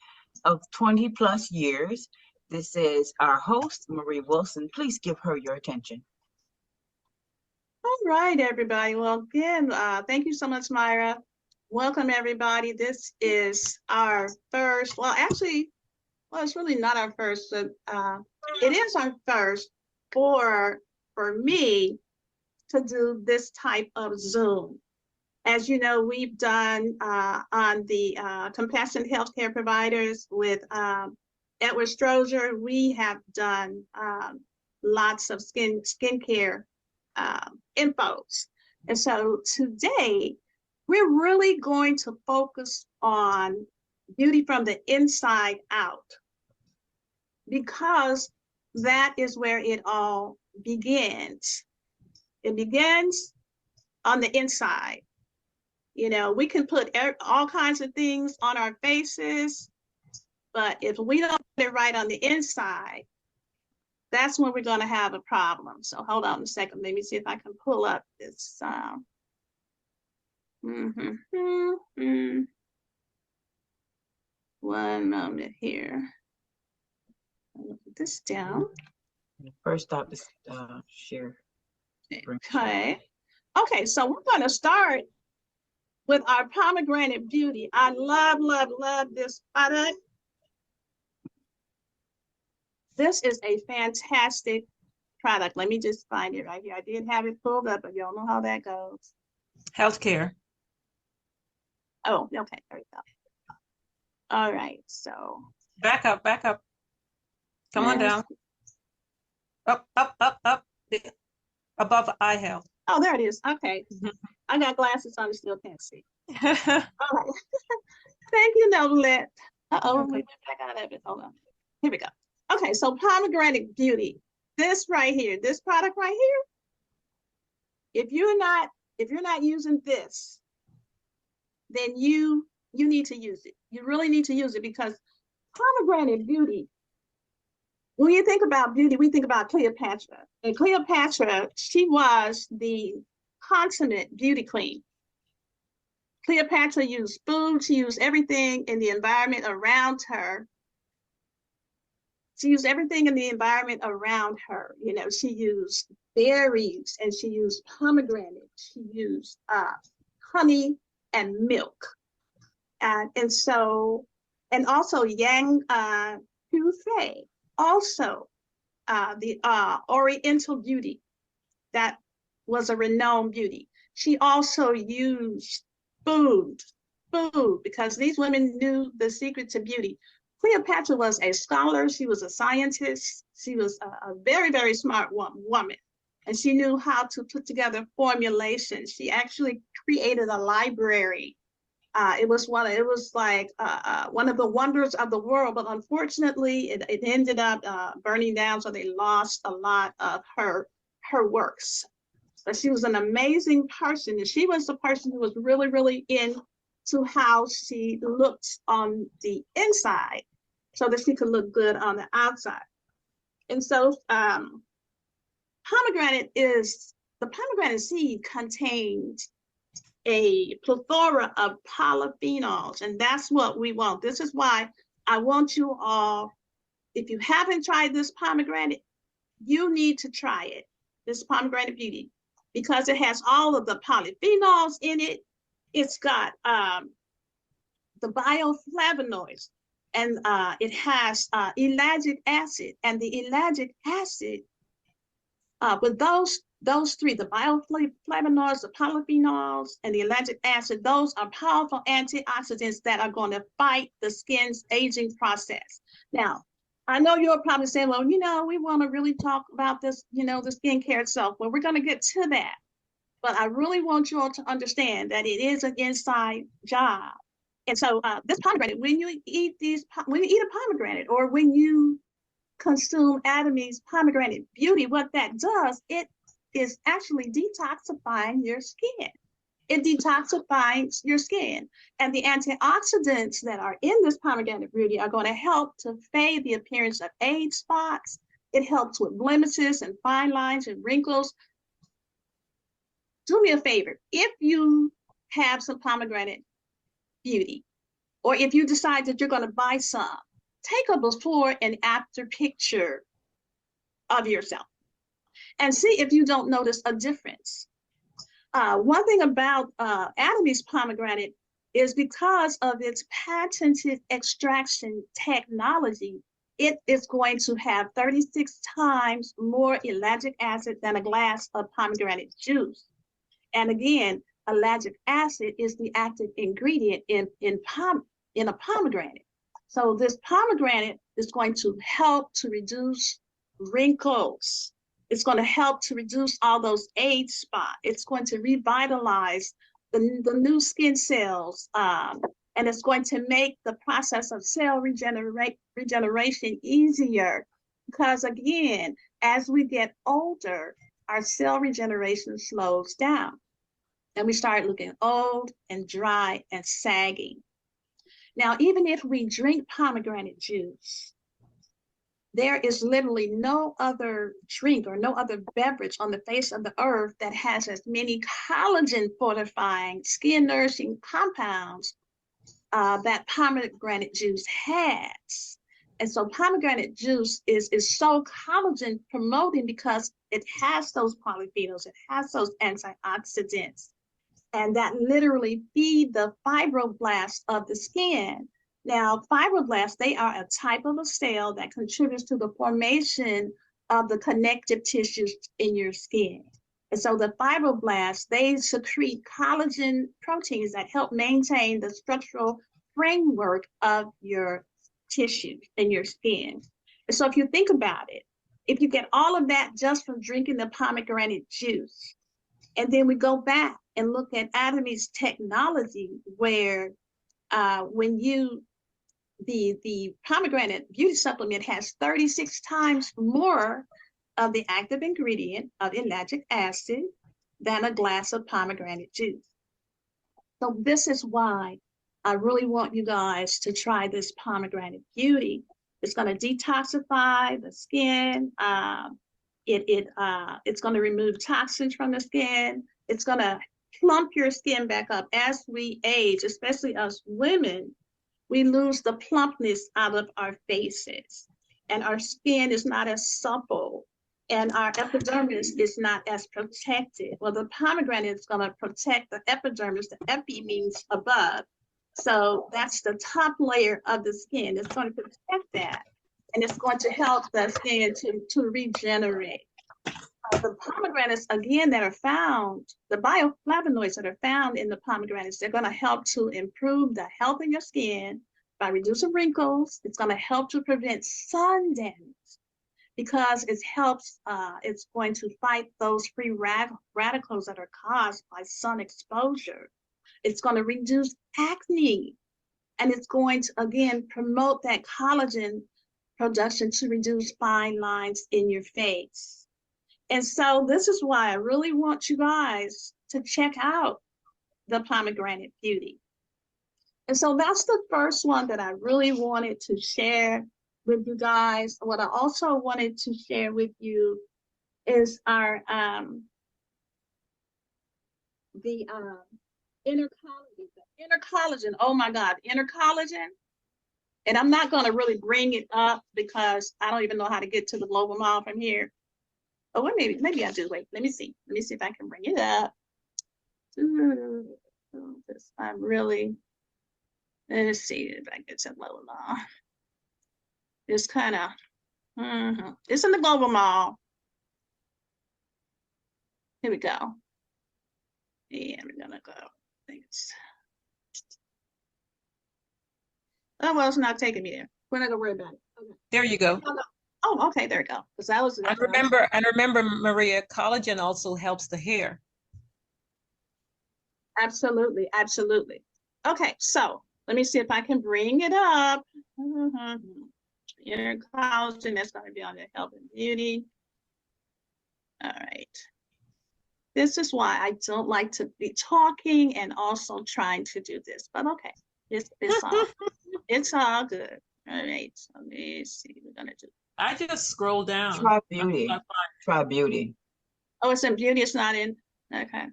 of 20 plus years. This is our host, Marie Wilson. Please give her your attention. All right, everybody. Well, again, thank you so much, Myra. Welcome, everybody. This is our first, it's really not our first, but it is our first for me to do this type of Zoom. As you know, we've done on the Compassionate Healthcare Providers with Edward Strozier. We have done lots of skincare infos. And so today, we're really going to focus on beauty from the inside out, because that is where it all begins. It begins on the inside. You know, we can put all kinds of things on our faces, but if we don't get it right on the inside, that's when we're going to have a problem. So hold on a second. Let me see if I can pull up this. One moment here. I'll put this down. First stop is share. Okay. Okay, so we're going to start with our Pomegranate Beauty. I love, love, love this product. This is a fantastic product. Let me just find it right here. I did have it pulled up, but y'all know how that goes. Healthcare. Oh, okay, there we go. All right, so. Back up. Come on down. Up. Above eye health. Oh, there it is. Okay. I got glasses on, I still can't see. All right. Thank you, Novelette. Uh-oh, we went back out of it. Hold on. Here we go. Okay, so Pomegranate Beauty. This right here, this product right here, if you're not using this, then you need to use it. You really need to use it, because Pomegranate Beauty, when you think about beauty, we think about Cleopatra. And Cleopatra, she was the consummate beauty queen. Cleopatra used food, she used everything in the environment around her. She used everything in the environment around her. You know, she used berries and she used pomegranate. She used honey and milk. And also Yang Hu-Fei, also the Oriental beauty, that was a renowned beauty. She also used food, because these women knew the secret to beauty. Cleopatra was a scholar, she was a scientist, she was a very, very smart woman, and she knew how to put together formulations. She actually created a library. It was like one of the wonders of the world, but unfortunately it ended up burning down, so they lost a lot of her works. but she was an amazing person. And she was the person who was really, really into how she looked on the inside so that she could look good on the outside. And so the pomegranate seed contains a plethora of polyphenols, and that's what we want. This is why I want you all, if you haven't tried this pomegranate, you need to try it, this pomegranate beauty, because it has all of the polyphenols in it. It's got the bioflavonoids, and it has ellagic acid, and the ellagic acid, with those three, the bioflavonoids, the polyphenols, and the ellagic acid, those are powerful antioxidants that are going to fight the skin's aging process. Now, I know you're probably saying, well, we want to really talk about this, the skincare itself. Well, we're going to get to that. But I really want you all to understand that it is an inside job. And so this pomegranate, when you eat a pomegranate, or when you consume Adamy's Pomegranate Beauty, what that does, it is actually detoxifying your skin. It detoxifies your skin. And the antioxidants that are in this Pomegranate Beauty are going to help to fade the appearance of age spots. It helps with blemishes and fine lines and wrinkles. Do me a favor. If you have some Pomegranate Beauty, or if you decide that you're going to buy some, take a before and after picture of yourself and see if you don't notice a difference. One thing about Adamy's pomegranate is because of its patented extraction technology, it is going to have 36 times more ellagic acid than a glass of pomegranate juice. And again, ellagic acid is the active ingredient in a pomegranate. So this pomegranate is going to help to reduce wrinkles. It's going to help to reduce all those age spots. It's going to revitalize the new skin cells, and it's going to make the process of cell regeneration easier. Because again, as we get older, our cell regeneration slows down, and we start looking old and dry and saggy. Now, even if we drink pomegranate juice, there is literally no other drink or no other beverage on the face of the earth that has as many collagen fortifying, skin nourishing compounds that pomegranate juice has. And so pomegranate juice is so collagen promoting because it has those polyphenols, it has those antioxidants, and that literally feed the fibroblasts of the skin. Now, fibroblasts, they are a type of a cell that contributes to the formation of the connective tissues in your skin. And so the fibroblasts, they secrete collagen proteins that help maintain the structural framework of your tissue in your skin. And so if you think about it, if you get all of that just from drinking the pomegranate juice, and then we go back and look at Adamy's technology where the pomegranate beauty supplement has 36 times more of the active ingredient of ellagic acid than a glass of pomegranate juice. So this is why I really want you guys to try this pomegranate beauty. It's going to detoxify the skin. It's going to remove toxins from the skin. It's going to plump your skin back up. As we age, especially us women, we lose the plumpness out of our faces, and our skin is not as supple, and our epidermis is not as protected. Well, the pomegranate is going to protect the epidermis. The epi means above. So that's the top layer of the skin. It's going to protect that, and it's going to help the skin to regenerate. The pomegranates, again, that are found, the bioflavonoids that are found in the pomegranates, they're going to help to improve the health of your skin by reducing wrinkles. It's going to help to prevent sun damage because it's going to fight those free radicals that are caused by sun exposure. It's going to reduce acne, and it's going to, again, promote that collagen production to reduce fine lines in your face. And so this is why I really want you guys to check out the Pomegranate Beauty. And so that's the first one that I really wanted to share with you guys. What I also wanted to share with you is our inner collagen. The inner collagen, oh my God, inner collagen. And I'm not going to really bring it up because I don't even know how to get to the Global Mall from here. Oh, well, maybe I do. Wait, let me see. Let me see if I can bring it up. I'm really, let's see if I get to the Global Mall. It's kind of, it's in the Global Mall. Here we go. Yeah, we're gonna go. Thanks. Oh, well, it's not taking me there. We're not gonna worry about it. Okay. There you go. Oh, okay, there we go. Because that was. And remember, Maria, collagen also helps the hair. Absolutely, absolutely. Okay, so let me see if I can bring it up. Inner collagen, that's going to be on the health and beauty. All right. This is why I don't like to be talking and also trying to do this, but okay, it's all it's all good. All right, so let me see what we're gonna do. I just scroll down. Try beauty. Try beauty. Oh, it's in beauty. It's not in. Okay.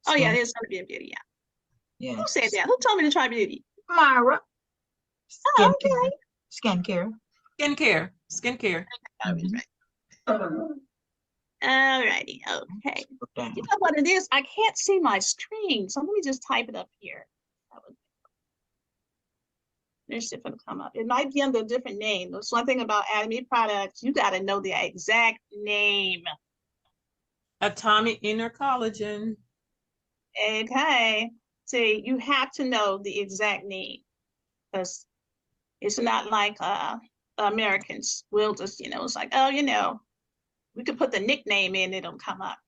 Oh yeah, it is gonna be in beauty. Yeah. Yeah. Who said that? Who told me to try beauty? Myra. Oh, okay. Skincare. Skincare. Skincare. Alrighty, okay. You know what it is? I can't see my screen, so let me just type it up here. Let's see if it'll come up. It might be under a different name. That's one thing about Atomy products. You got to know the exact name. Atomic Inner Collagen. Okay. See, you have to know the exact name because it's not like Americans will just, it's like, oh, we could put the nickname in, it'll come up.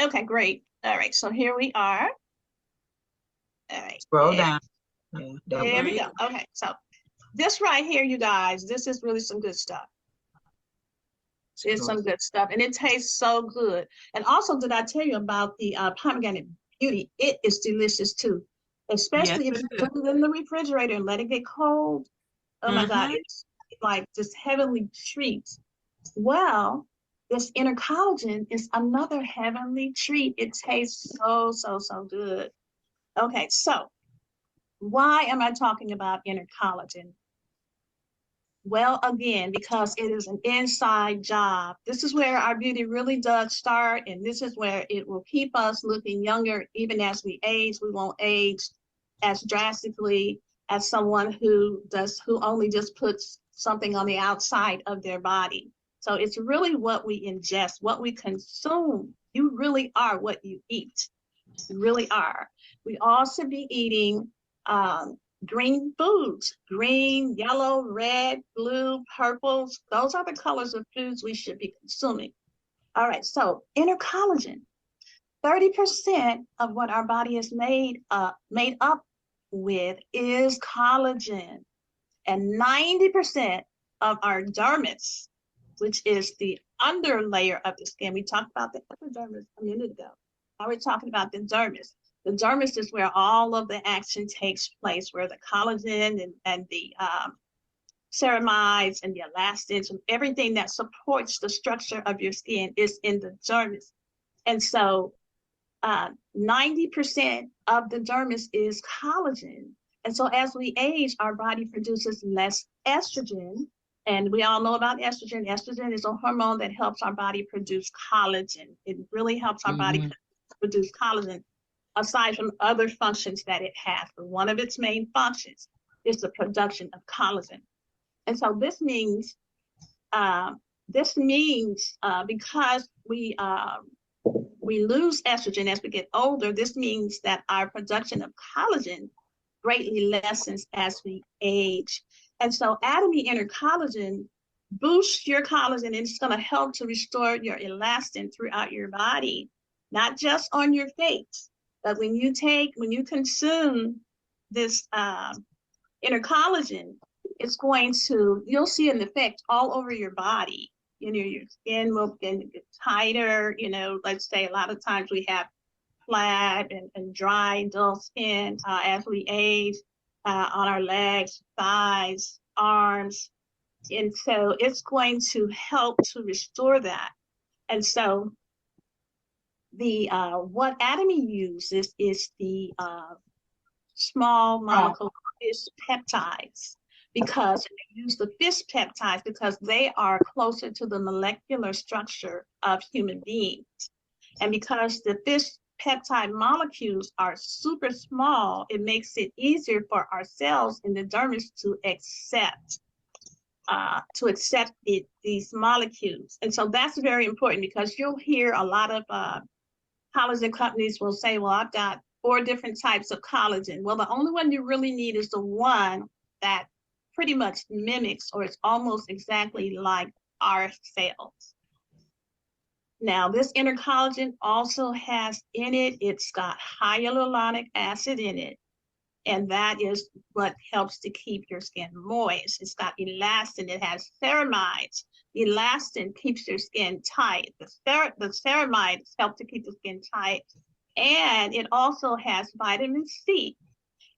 Okay, great. All right, so here we are. All right. Scroll down. Yeah, there we go. Okay, so this right here, you guys, this is really some good stuff. It's some good stuff, and it tastes so good. And also, did I tell you about the Pomegranate Beauty? It is delicious too, especially if you put it in the refrigerator and let it get cold. Oh my God, it's like this heavenly treat. Well, this inner collagen is another heavenly treat. It tastes so, so, so good. Okay, so why am I talking about inner collagen? Well, again, because it is an inside job. This is where our beauty really does start, and this is where it will keep us looking younger. Even as we age, we won't age as drastically as someone who only just puts something on the outside of their body. So it's really what we ingest, what we consume. You really are what you eat. You really are. We all should be eating green foods, green, yellow, red, blue, purples. Those are the colors of foods we should be consuming. All right, so inner collagen, 30% of what our body is made up with is collagen, and 90% of our dermis, which is the under layer of the skin. We talked about the epidermis a minute ago. Now we're talking about the dermis. The dermis is where all of the action takes place, where the collagen and the ceramides and the elastics and everything that supports the structure of your skin is in the dermis. And so 90% of the dermis is collagen. And so as we age, our body produces less estrogen. And we all know about estrogen. Estrogen is a hormone that helps our body produce collagen. It really helps our body produce collagen, aside from other functions that it has. But one of its main functions is the production of collagen. And so this means because we lose estrogen as we get older, this means that our production of collagen greatly lessens as we age. And so Atomy Inner Collagen boosts your collagen, and it's going to help to restore your elastin throughout your body, not just on your face, but when you consume this inner collagen, you'll see an effect all over your body. your skin will begin to get tighter. Let's say a lot of times we have flat and dry, dull skin as we age on our legs, thighs, arms. And so it's going to help to restore that. And so the what Atomy uses is the small molecule fish peptides, because they use the fish peptides because they are closer to the molecular structure of human beings. And because the fish peptide molecules are super small, it makes it easier for our cells in the dermis to accept these molecules. And so that's very important, because you'll hear a lot of collagen companies will say, well, I've got 4 different types of collagen. Well, the only one you really need is the one that pretty much mimics or is almost exactly like our cells. Now, this inner collagen also has in it, it's got hyaluronic acid in it. And that is what helps to keep your skin moist. It's got elastin, it has ceramides. Elastin keeps your skin tight. The ceramides help to keep the skin tight. And it also has vitamin C.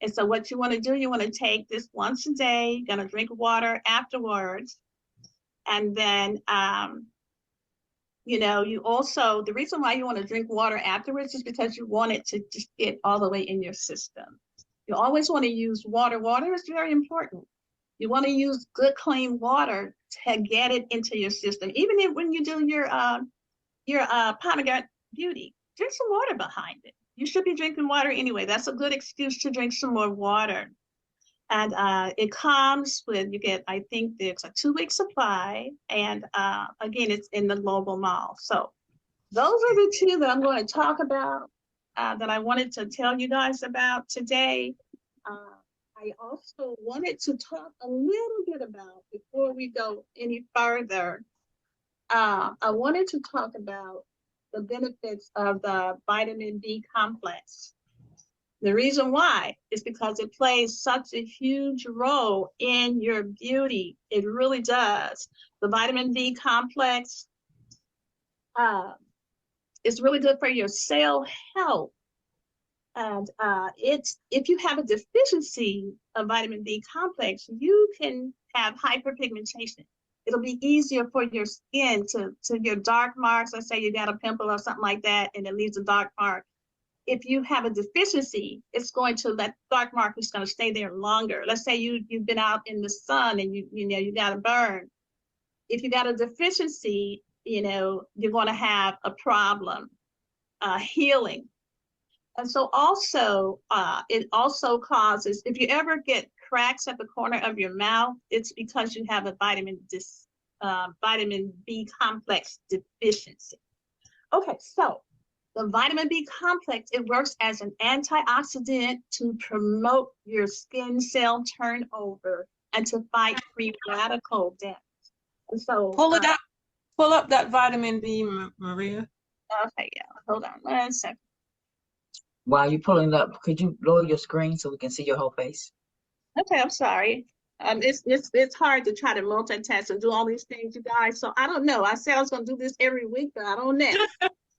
And so what you want to do, you want to take this once a day. You're going to drink water afterwards. And then, you also, the reason why you want to drink water afterwards is because you want it to just get all the way in your system. You always want to use water. Water is very important. You want to use good, clean water to get it into your system. Even when you do your Pomegranate Beauty, drink some water behind it. You should be drinking water anyway. That's a good excuse to drink some more water. And it comes with, you get, I think there's a 2-week supply. And again, it's in the Global Mall. So those are the 2 that I'm going to talk about, that I wanted to tell you guys about today. I also wanted to talk a little bit about, before we go any further, I wanted to talk about the benefits of the vitamin B complex. The reason why is because it plays such a huge role in your beauty. It really does. The vitamin B complex is really good for your cell health. And if you have a deficiency of vitamin B complex, you can have hyperpigmentation. It'll be easier for your skin to your dark marks. Let's say you got a pimple or something like that, and it leaves a dark mark. If you have a deficiency, it's going to, that dark mark is going to stay there longer. Let's say you've been out in the sun and you got a burn. If you got a deficiency, you're going to have a problem healing. And so also, it also causes, if you ever get cracks at the corner of your mouth, it's because you have a vitamin B complex deficiency. Okay, so the vitamin B complex, it works as an antioxidant to promote your skin cell turnover and to fight free radical damage. And so pull up that vitamin B, Maria. Okay, yeah, hold on 1 second. While you're pulling it up, could you lower your screen so we can see your whole face? Okay, I'm sorry. It's hard to try to multitask and do all these things, you guys. So I don't know. I said I was going to do this every week, but I don't know.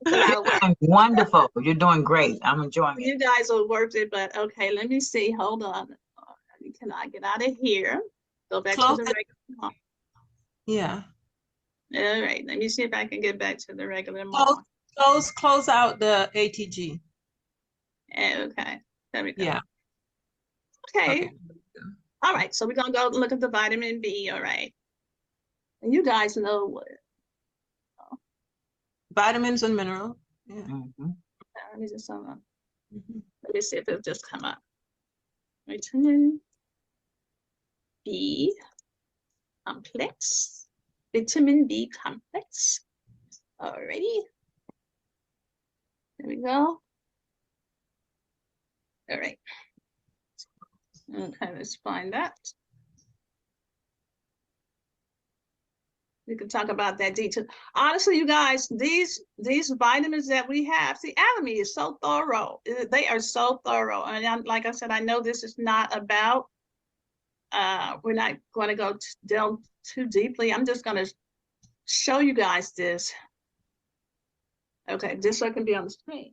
You're doing wonderful. You're doing great. I'm enjoying it. You guys will work it, but okay, let me see. Hold on. Can I get out of here? Go back to the regular mall. Yeah. All right. Let me see if I can get back to the regular mall. Close out the ATG. Okay. There we go. Yeah. Okay. All right. So we're going to go look at the vitamin B. All right. And you guys know what? Vitamins and minerals. Yeah. Let me just let me see if it'll just come up. Vitamin B complex. Vitamin B complex. Alrighty. There we go. All right. Okay, let's find that. We can talk about that detail. Honestly, you guys, these vitamins that we have, see, Atomy is so thorough. They are so thorough. And like I said, I know this is not about, we're not going to go delve too deeply. I'm just going to show you guys this. Okay, just so it can be on the screen.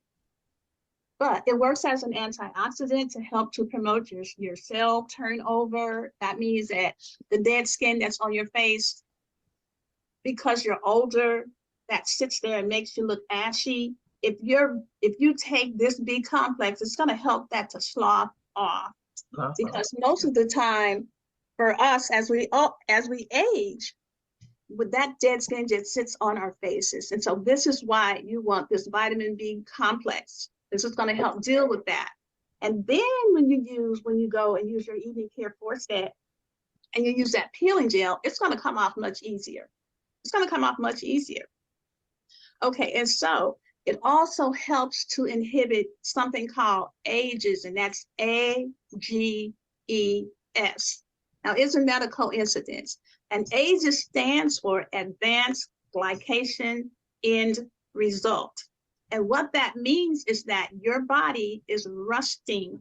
But it works as an antioxidant to help to promote your cell turnover. That means that the dead skin that's on your face, because you're older, that sits there and makes you look ashy. If you take this B complex, it's going to help that to slough off. Because most of the time, for us, as we age, with that dead skin just sits on our faces. And so this is why you want this vitamin B complex. This is going to help deal with that. And then when you go and use your evening care set and you use that peeling gel, it's going to come off much easier. It's going to come off much easier. Okay, and so it also helps to inhibit something called AGEs, and that's AGES. Now, isn't that a coincidence? And AGEs stands for Advanced Glycation End Result. And what that means is that your body is rusting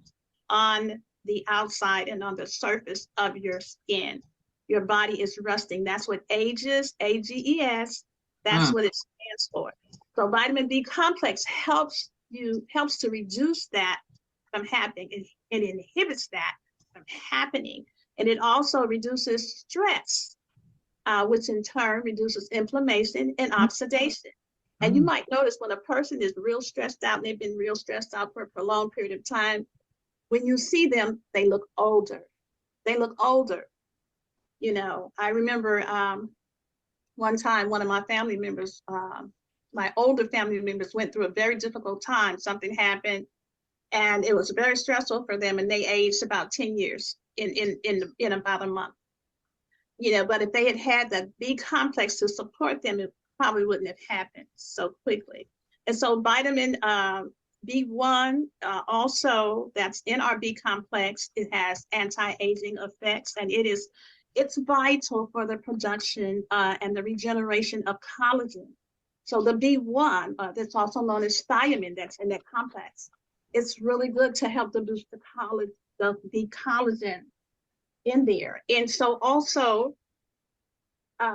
on the outside and on the surface of your skin. Your body is rusting. That's what AGES, AGES, that's what it stands for. So vitamin B complex helps to reduce that from happening. It inhibits that from happening. And it also reduces stress, which in turn reduces inflammation and oxidation. And you might notice when a person is real stressed out and they've been real stressed out for a prolonged period of time, when you see them, they look older. They look older. You know, I remember one time one of my family members, my older family members went through a very difficult time. Something happened and it was very stressful for them, and they aged about 10 years in about a month. You know, but if they had had the B complex to support them, it probably wouldn't have happened so quickly. And so vitamin B1 also, that's in our B complex, it has anti-aging effects, and it's vital for the production and the regeneration of collagen. So the B1, that's also known as thiamine, that's in that complex, it's really good to help to boost the collagen in there. And so also,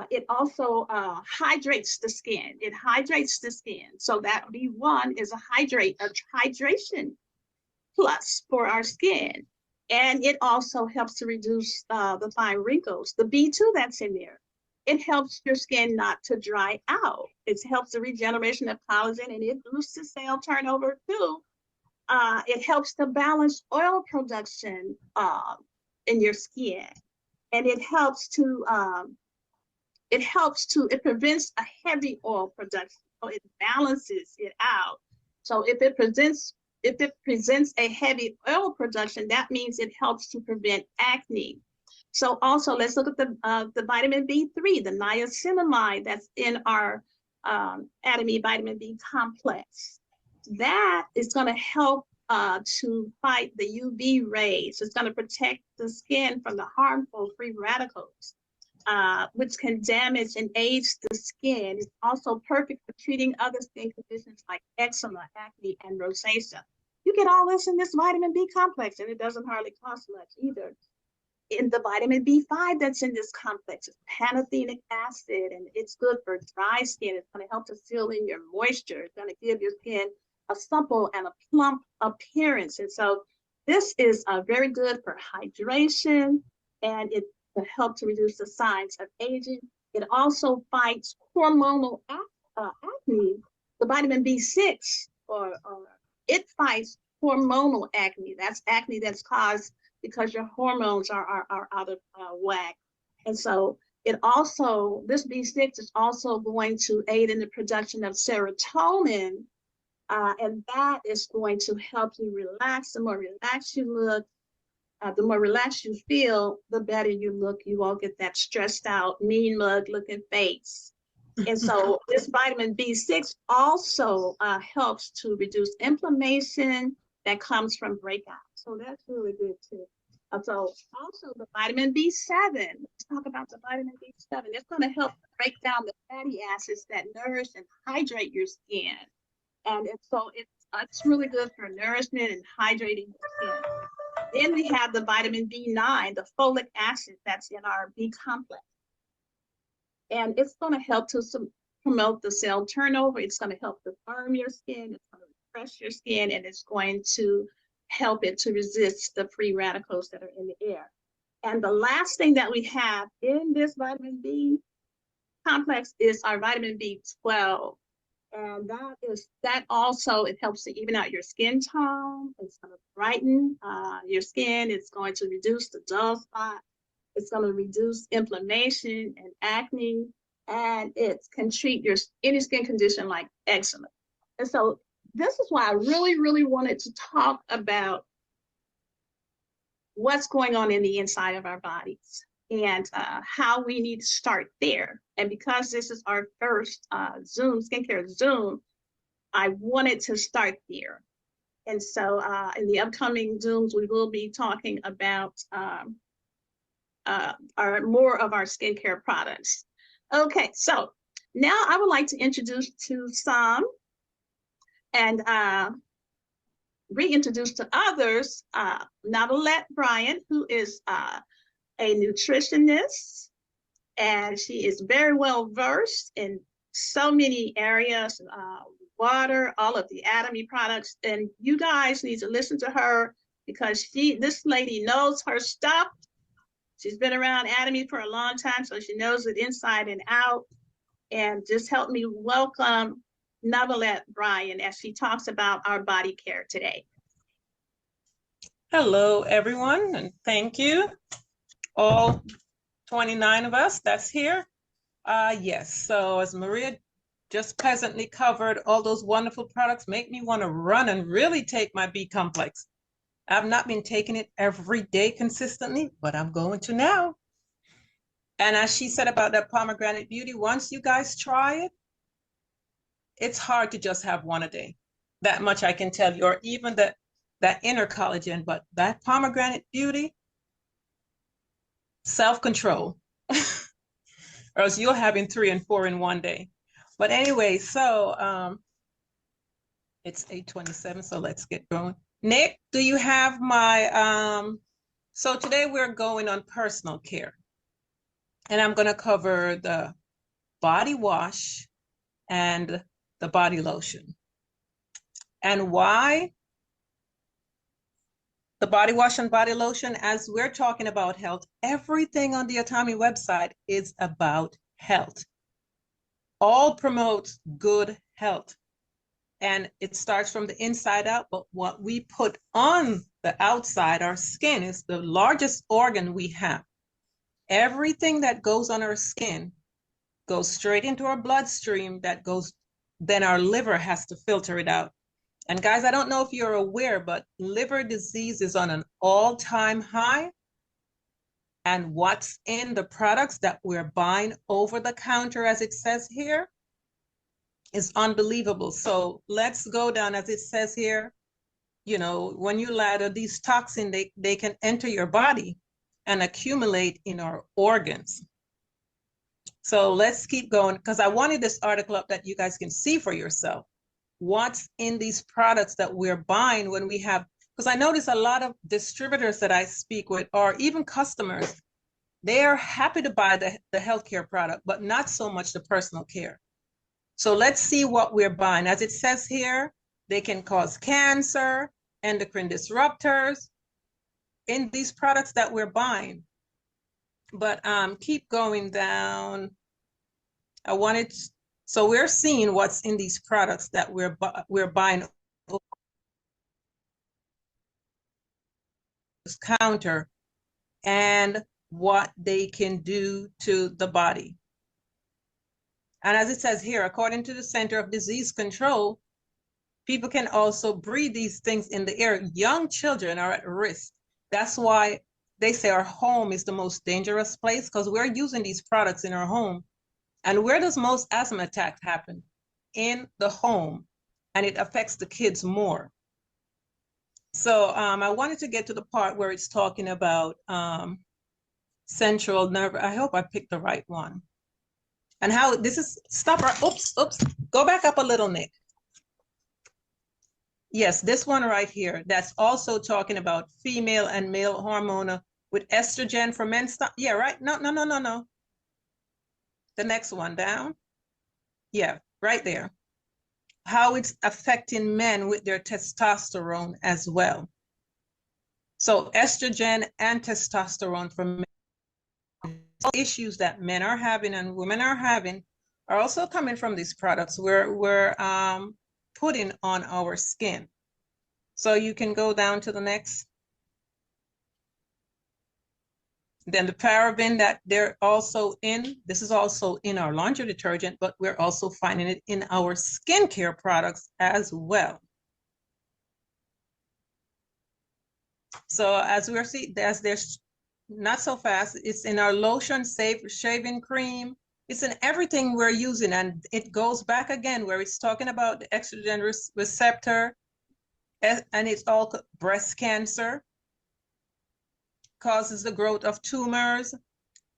it also hydrates the skin. It hydrates the skin. So that B1 is a hydration plus for our skin. And it also helps to reduce the fine wrinkles. The B2 that's in there, it helps your skin not to dry out. It helps the regeneration of collagen, and it boosts the cell turnover too. It helps to balance oil production in your skin. And it prevents a heavy oil production. So it balances it out. So if it presents a heavy oil production, that means it helps to prevent acne. So also let's look at the vitamin B3, the niacinamide that's in our Atomy vitamin B complex. That is going to help to fight the UV rays. It's going to protect the skin from the harmful free radicals, which can damage and age the skin. It's also perfect for treating other skin conditions like eczema, acne, and rosacea. You get all this in this vitamin B complex, and it doesn't hardly cost much either. In the vitamin B5 that's in this complex, it's pantothenic acid, and it's good for dry skin. It's going to help to seal in your moisture. It's going to give your skin a supple and a plump appearance. And so this is very good for hydration, and it will help to reduce the signs of aging. It also fights hormonal acne. The vitamin B6, it fights hormonal acne. That's acne that's caused because your hormones are out of whack. And so this B6 is also going to aid in the production of serotonin, and that is going to help you relax. The more relaxed you look, the more relaxed you feel, the better you look. You won't get that stressed out, mean mug looking face. And so this vitamin B6 also helps to reduce inflammation that comes from breakout. So that's really good too. So also the vitamin B7, let's talk about the vitamin B7. It's going to help break down the fatty acids that nourish and hydrate your skin. And so it's really good for nourishment and hydrating your skin. Then we have the vitamin B9, the folic acid that's in our B complex. And it's going to help to promote the cell turnover. It's going to help to firm your skin. It's going to refresh your skin, and it's going to help it to resist the free radicals that are in the air. And the last thing that we have in this vitamin B complex is our vitamin B12. And that also, it helps to even out your skin tone. It's going to brighten your skin. It's going to reduce the dull spot. It's going to reduce inflammation and acne. And it can treat any skin condition like eczema. And so this is why I really, really wanted to talk about what's going on in the inside of our bodies and how we need to start there. And because this is our first skincare Zoom, I wanted to start there. And so in the upcoming Zooms, we will be talking about more of our skincare products. Okay, so now I would like to introduce to some and reintroduce to others Navalette Bryant, who is a nutritionist, and she is very well versed in so many areas, water, all of the Atomy products, and you guys need to listen to her because this lady knows her stuff. She's been around Atomy for a long time, so she knows it inside and out. And just help me welcome Navalette Bryant as she talks about our body care today. Hello, everyone, and thank you. All 29 of us that's here. Yes, so as Maria just pleasantly covered, all those wonderful products make me want to run and really take my B complex. I've not been taking it every day consistently, but I'm going to now. And as she said about that pomegranate beauty, once you guys try it, it's hard to just have one a day. That much I can tell you, or even that inner collagen, but that pomegranate beauty, self-control, or else you're having 3 and 4 in one day. But anyway, so it's 8:27, so let's get going. Nick, do you have my, so today we're going on personal care. And I'm going to cover the body wash and the body lotion. And why the body wash and body lotion? As we're talking about health, everything on the Atomy website is about health. All promotes good health. And it starts from the inside out, but what we put on the outside, our skin, is the largest organ we have. Everything that goes on our skin goes straight into our bloodstream, then our liver has to filter it out. And guys, I don't know if you're aware, but liver disease is on an all-time high. And what's in the products that we're buying over the counter, as it says here, is unbelievable. So let's go down, as it says here, you know, when you lather these toxins, they can enter your body and accumulate in our organs. So let's keep going, because I wanted this article up that you guys can see for yourself. What's in these products that we're buying when we have, because I notice a lot of distributors that I speak with, or even customers, they are happy to buy the healthcare product, but not so much the personal care. So let's see what we're buying. As it says here, they can cause cancer, endocrine disruptors in these products that we're buying. But keep going down. So we're seeing what's in these products that we're buying over this counter and what they can do to the body. And as it says here, according to the Center of Disease Control, people can also breathe these things in the air. Young children are at risk. That's why they say our home is the most dangerous place, because we're using these products in our home. And where does most asthma attacks happen? In the home. And it affects the kids more. So I wanted to get to the part where it's talking about central nerve. I hope I picked the right one. And how this is, stop, oops, go back up a little, Nick. Yes, this one right here, that's also talking about female and male hormone with estrogen for men. Stop, yeah, right, no. The next one down. Yeah, right there. How it's affecting men with their testosterone as well. So estrogen and testosterone from issues that men are having and women are having are also coming from these products we're putting on our skin. So you can go down to the next. Then the paraben that they're also in, this is also in our laundry detergent, but we're also finding it in our skincare products as well. So as we're seeing, as there's not so fast, it's in our lotion, safe shaving cream. It's in everything we're using, and it goes back again where it's talking about the estrogen receptor, and it's all breast cancer, causes the growth of tumors,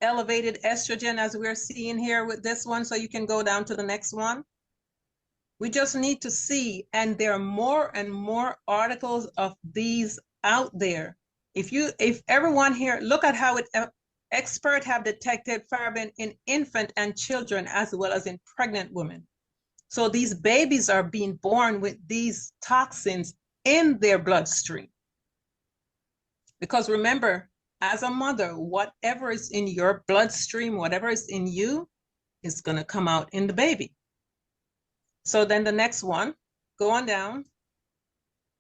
elevated estrogen as we're seeing here with this one. So you can go down to the next one. We just need to see, and there are more and more articles of these out there. If everyone here, look at how experts have detected paraben in infant and children as well as in pregnant women. So these babies are being born with these toxins in their bloodstream. Because remember, as a mother, whatever is in your bloodstream, whatever is in you, is going to come out in the baby. So then the next one, go on down.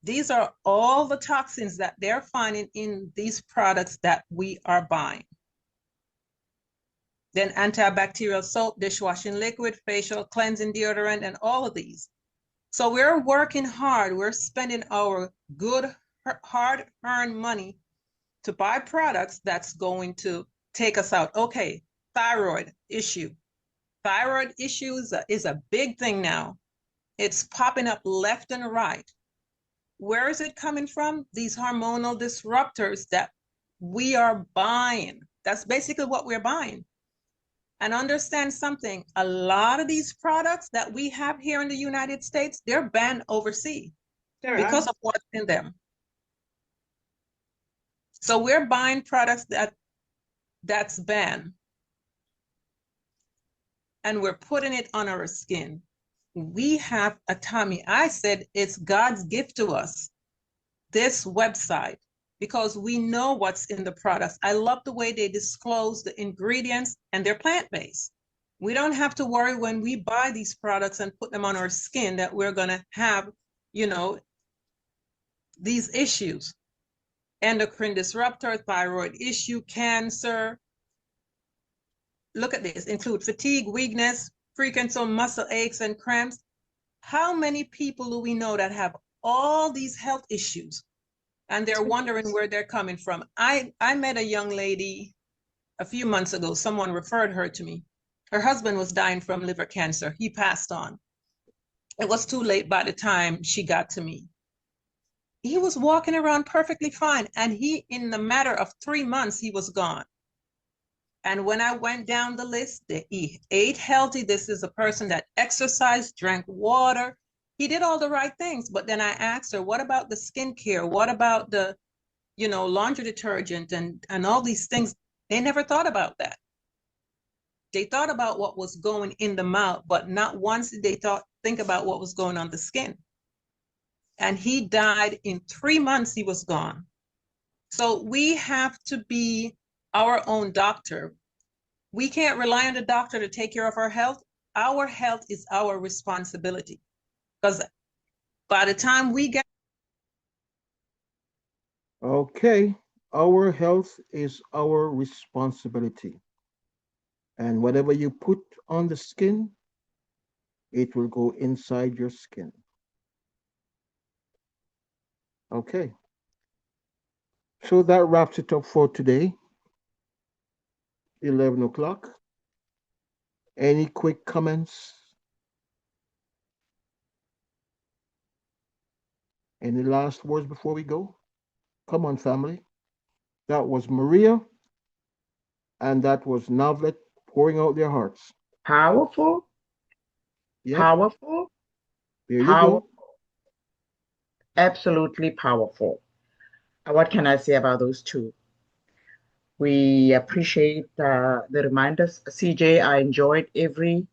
These are all the toxins that they're finding in these products that we are buying. Then antibacterial soap, dishwashing liquid, facial cleansing deodorant, and all of these. So we're working hard. We're spending our good, hard-earned money to buy products that's going to take us out. Okay, thyroid issue. Thyroid issue is a big thing now. It's popping up left and right. Where is it coming from? These hormonal disruptors that we are buying. That's basically what we're buying. And understand something, a lot of these products that we have here in the United States, they're banned overseas because of what's in them. So we're buying products that's banned. And we're putting it on our skin. We have Atami. I said it's God's gift to us, this website, because we know what's in the products. I love the way they disclose the ingredients, and they're plant-based. We don't have to worry when we buy these products and put them on our skin that we're going to have, these issues. Endocrine disruptor, thyroid issue, cancer. Look at this, include fatigue, weakness, frequent muscle aches and cramps. How many people do we know that have all these health issues and they're wondering where they're coming from? I met a young lady a few months ago. Someone referred her to me. Her husband was dying from liver cancer. He passed on. It was too late by the time she got to me. He was walking around perfectly fine, and in the matter of 3 months, he was gone. And when I went down the list, he ate healthy. This is a person that exercised, drank water. He did all the right things. But then I asked her, what about the skincare? What about the, laundry detergent and all these things? They never thought about that. They thought about what was going in the mouth, but not once did they think about what was going on the skin. And he died in 3 months, he was gone. So we have to be our own doctor. We can't rely on the doctor to take care of our health. Our health is our responsibility. Because by the time we get... Okay, our health is our responsibility. And whatever you put on the skin, it will go inside your skin. Okay. So that wraps it up for today. 11 o'clock. Any quick comments? Any last words before we go? Come on, family. That was Maria, and that was Novlet pouring out their hearts. Powerful. Yep. Powerful. There you powerful. go. Absolutely powerful. What can I say about those two? We appreciate the reminders. CJ, I enjoyed every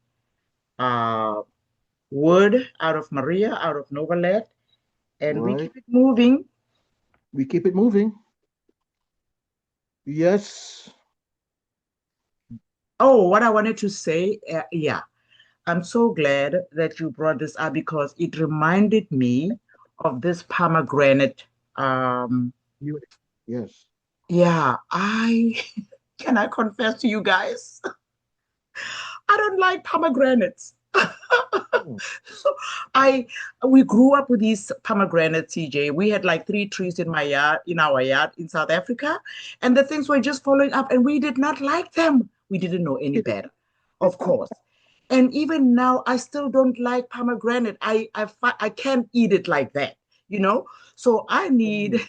word out of Maria, out of Novalet, and we Right. keep it moving. We keep it moving. Yes. Oh, what I wanted to say, yeah, I'm so glad that you brought this up because it reminded me of this pomegranate. Yes. Yeah, can I confess to you guys? I don't like pomegranates. So we grew up with these pomegranates, CJ. We had like 3 trees in our yard in South Africa, and the things were just following up, and we did not like them. We didn't know any better, of course. And even now, I still don't like pomegranate. I can't eat it like that, you know. So I need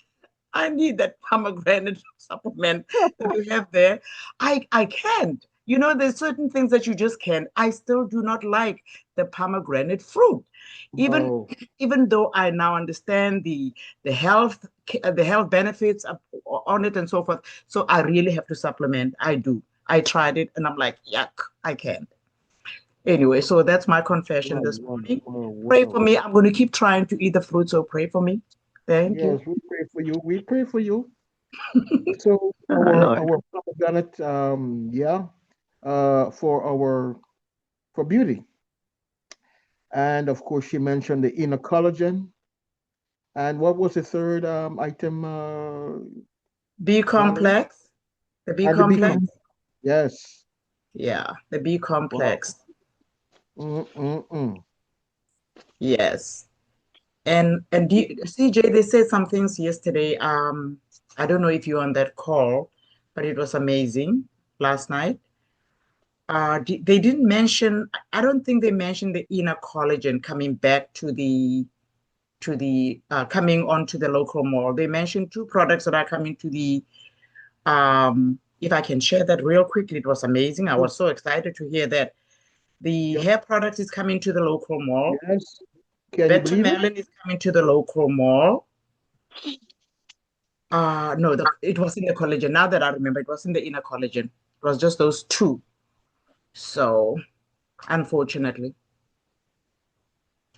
that pomegranate supplement that you have there. I can't. You know, there's certain things that you just can't. I still do not like the pomegranate fruit, even though I now understand the health benefits on it and so forth. So I really have to supplement. I do. I tried it and I'm like, yuck, I can't. Anyway, so that's my confession this morning. Pray for me. I'm going to keep trying to eat the fruit, so pray for me. Thank you. Yes, we pray for you. We pray for you. So Lord. our pomegranate, for beauty, and of course she mentioned the inner collagen. And what was the third item? B complex. The B And the B complex. complex. Yes. Yeah, the B complex. Wow. Yes. And CJ, they said some things yesterday. I don't know if you were on that call, but it was amazing last night. They didn't mention, I don't think they mentioned the inner collagen coming back coming onto the local mall. They mentioned 2 products that are coming to the if I can share that real quickly, it was amazing. I was so excited to hear that the hair product is coming to the local mall. Yes. Can you believe it? Melon is coming to the local mall. No, it was in the collagen. Now that I remember, it was in the inner collagen. It was just those 2. So, unfortunately,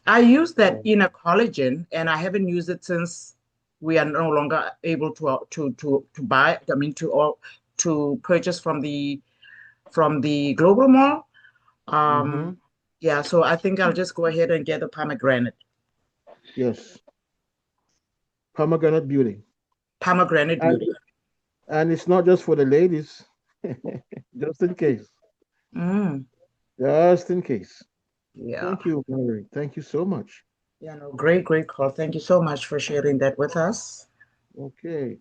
I used that inner collagen, and I haven't used it since we are no longer able to buy. I mean, to purchase from the global mall. Yeah, so I think I'll just go ahead and get the pomegranate. Yes. Pomegranate beauty. Pomegranate beauty. And it's not just for the ladies, just in case. Just in case. Yeah. Thank you, Mary. Thank you so much. Yeah, no, great call. Thank you so much for sharing that with us. Okay.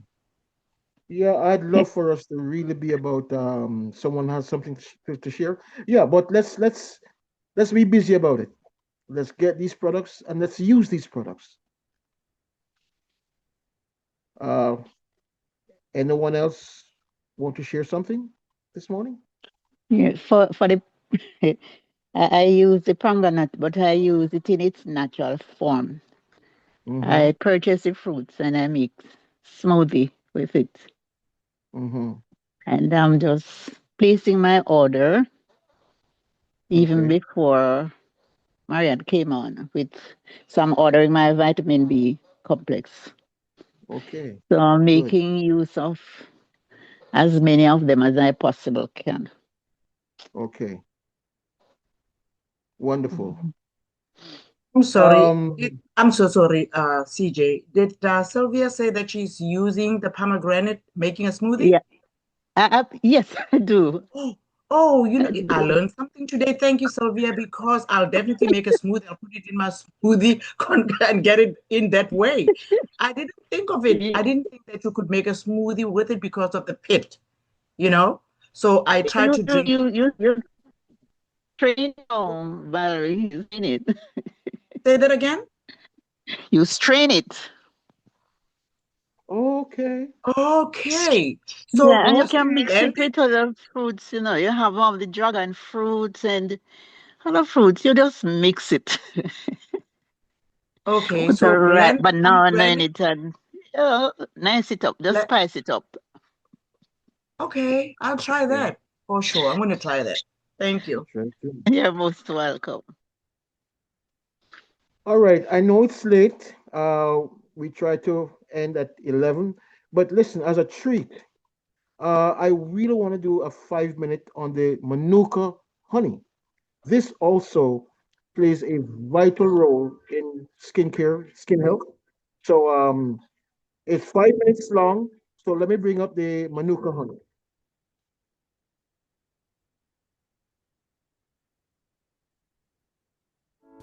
Yeah, I'd love for us to really be about someone has something to share. Yeah, but let's be busy about it. Let's get these products and let's use these products. Anyone else want to share something this morning? Yeah, for the I use the pomegranate, but I use it in its natural form. I purchase the fruits and I make smoothie with it. And I'm just placing my order even before Marianne came on with some ordering my vitamin B complex. Okay. So I'm making use of as many of them as I possibly can. Okay. Wonderful. I'm sorry. I'm so sorry, CJ. Did Sylvia say that she's using the pomegranate making a smoothie? Yeah. Yes, I do. Oh, you know, I learned something today. Thank you, Sylvia, because I'll definitely make a smoothie. I'll put it in my smoothie and get it in that way. I didn't think of it. I didn't think that you could make a smoothie with it because of the pit, you know? So I tried to drink. You strain it, Valerie, you strain it. Say that again? You strain it. Okay. Okay. So yeah, and you can mix it with other fruits, you know. You have all the dragon fruits and other fruits. You just mix it. Okay. Put So a blend banana in it and nice it up. Just spice it up. Okay, I'll try that for sure. I'm going to try that. Thank you. You're most welcome. All right, I know it's late. We try to end at 11, but listen, as a treat, I really want to do a 5 minute on the Manuka honey. This also plays a vital role in skincare, skin health. So it's 5 minutes long. So let me bring up the Manuka honey.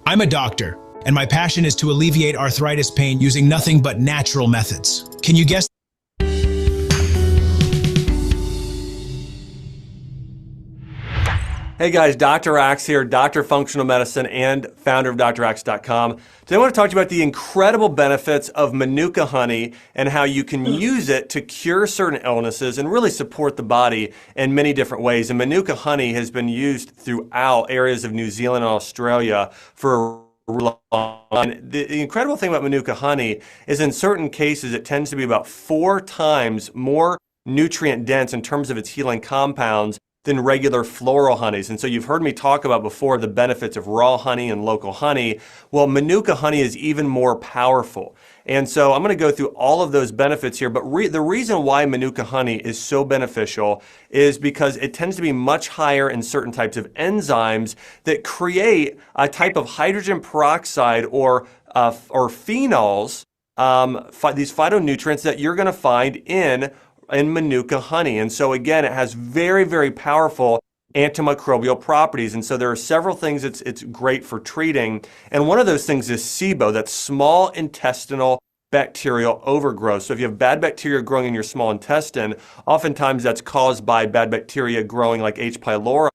I'm a doctor, and my passion is to alleviate arthritis pain using nothing but natural methods. Can you guess? Hey guys, Dr. Axe here, Doctor of Functional Medicine and founder of DrAxe.com. Today I want to talk to you about the incredible benefits of Manuka honey and how you can use it to cure certain illnesses and really support the body in many different ways. And Manuka honey has been used throughout areas of New Zealand and Australia for a really long time. And the incredible thing about Manuka honey is in certain cases it tends to be about 4 times more nutrient dense in terms of its healing compounds than regular floral honeys. And so you've heard me talk about before the benefits of raw honey and local honey. Well, Manuka honey is even more powerful. And so I'm going to go through all of those benefits here, but the reason why Manuka honey is so beneficial is because it tends to be much higher in certain types of enzymes that create a type of hydrogen peroxide or phenols, these phytonutrients that you're going to find in Manuka honey. And so again, it has very, very powerful antimicrobial properties. And so there are several things it's great for treating. And one of those things is SIBO, that's small intestinal bacterial overgrowth. So if you have bad bacteria growing in your small intestine, oftentimes that's caused by bad bacteria growing like H. pylori.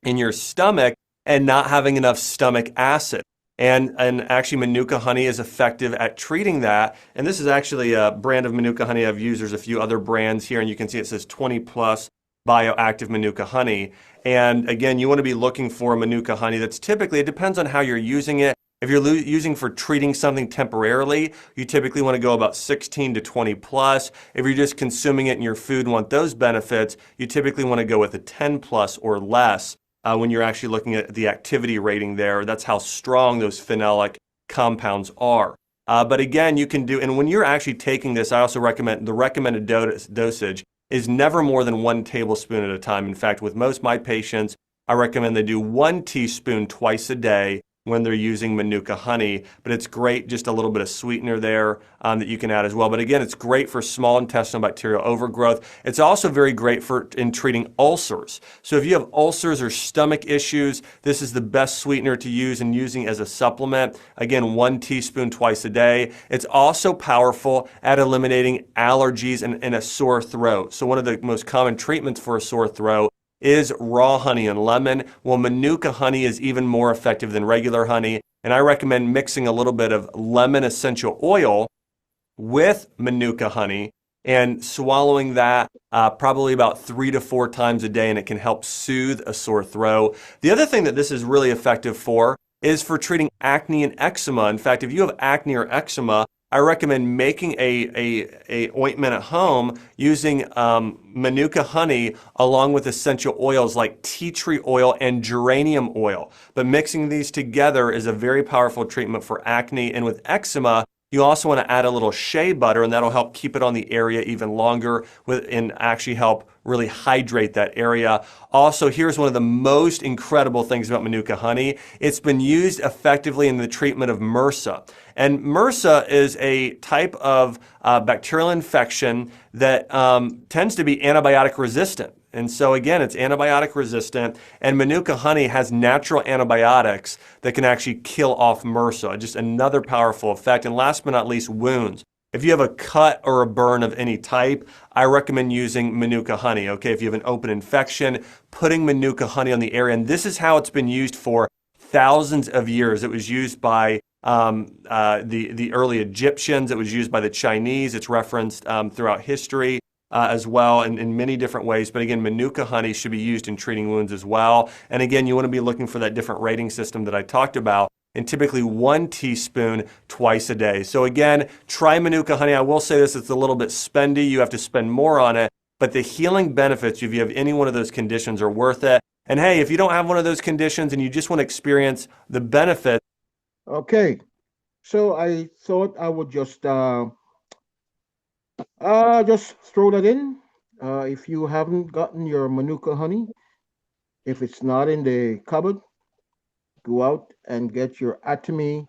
In your stomach and not having enough stomach acid. And actually Manuka honey is effective at treating that. And this is actually a brand of Manuka honey I've used. There's a few other brands here, and you can see it says 20 plus bioactive Manuka honey. And again, you want to be looking for Manuka honey that's typically, it depends on how you're using it. If you're using for treating something temporarily, you typically want to go about 16 to 20 plus. If you're just consuming it in your food and want those benefits, you typically want to go with a 10 plus or less when you're actually looking at the activity rating there. That's how strong those phenolic compounds are. But again, you can do, and when you're actually taking this, I also recommend the recommended dosage is never more than 1 tablespoon at a time. In fact, with most of my patients, I recommend they do 1 teaspoon twice a day when they're using Manuka honey, but it's great, just a little bit of sweetener there that you can add as well. But again, it's great for small intestinal bacterial overgrowth. It's also very great in treating ulcers. So if you have ulcers or stomach issues, this is the best sweetener to use and using as a supplement. Again, 1 teaspoon twice a day. It's also powerful at eliminating allergies and a sore throat. So one of the most common treatments for a sore throat is raw honey and lemon. Well, Manuka honey is even more effective than regular honey, and I recommend mixing a little bit of lemon essential oil with Manuka honey and swallowing that probably about 3 to 4 times a day, and it can help soothe a sore throat. The other thing that this is really effective for is for treating acne and eczema. In fact, if you have acne or eczema, I recommend making a ointment at home using Manuka honey along with essential oils like tea tree oil and geranium oil. But mixing these together is a very powerful treatment for acne. And with eczema, you also want to add a little shea butter, and that'll help keep it on the area even longer and actually help really hydrate that area. Also, here's one of the most incredible things about Manuka honey. It's been used effectively in the treatment of MRSA. And MRSA is a type of bacterial infection that tends to be antibiotic resistant. And so again, it's antibiotic resistant, and Manuka honey has natural antibiotics that can actually kill off MRSA. Just another powerful effect. And last but not least, wounds. If you have a cut or a burn of any type, I recommend using Manuka honey. Okay, if you have an open infection, putting Manuka honey on the area, and this is how it's been used for thousands of years. It was used by the early Egyptians. It was used by the Chinese. It's referenced throughout history as well in many different ways. But again, Manuka honey should be used in treating wounds as well. And again, you want to be looking for that different rating system that I talked about, and typically 1 teaspoon twice a day. So again, try Manuka honey. I will say this, it's a little bit spendy. You have to spend more on it, but the healing benefits, if you have any one of those conditions, are worth it. And hey, if you don't have one of those conditions and you just want to experience the benefits. Okay, so I thought I would just throw that in. If you haven't gotten your Manuka honey, if it's not in the cupboard, go out and get your Atomy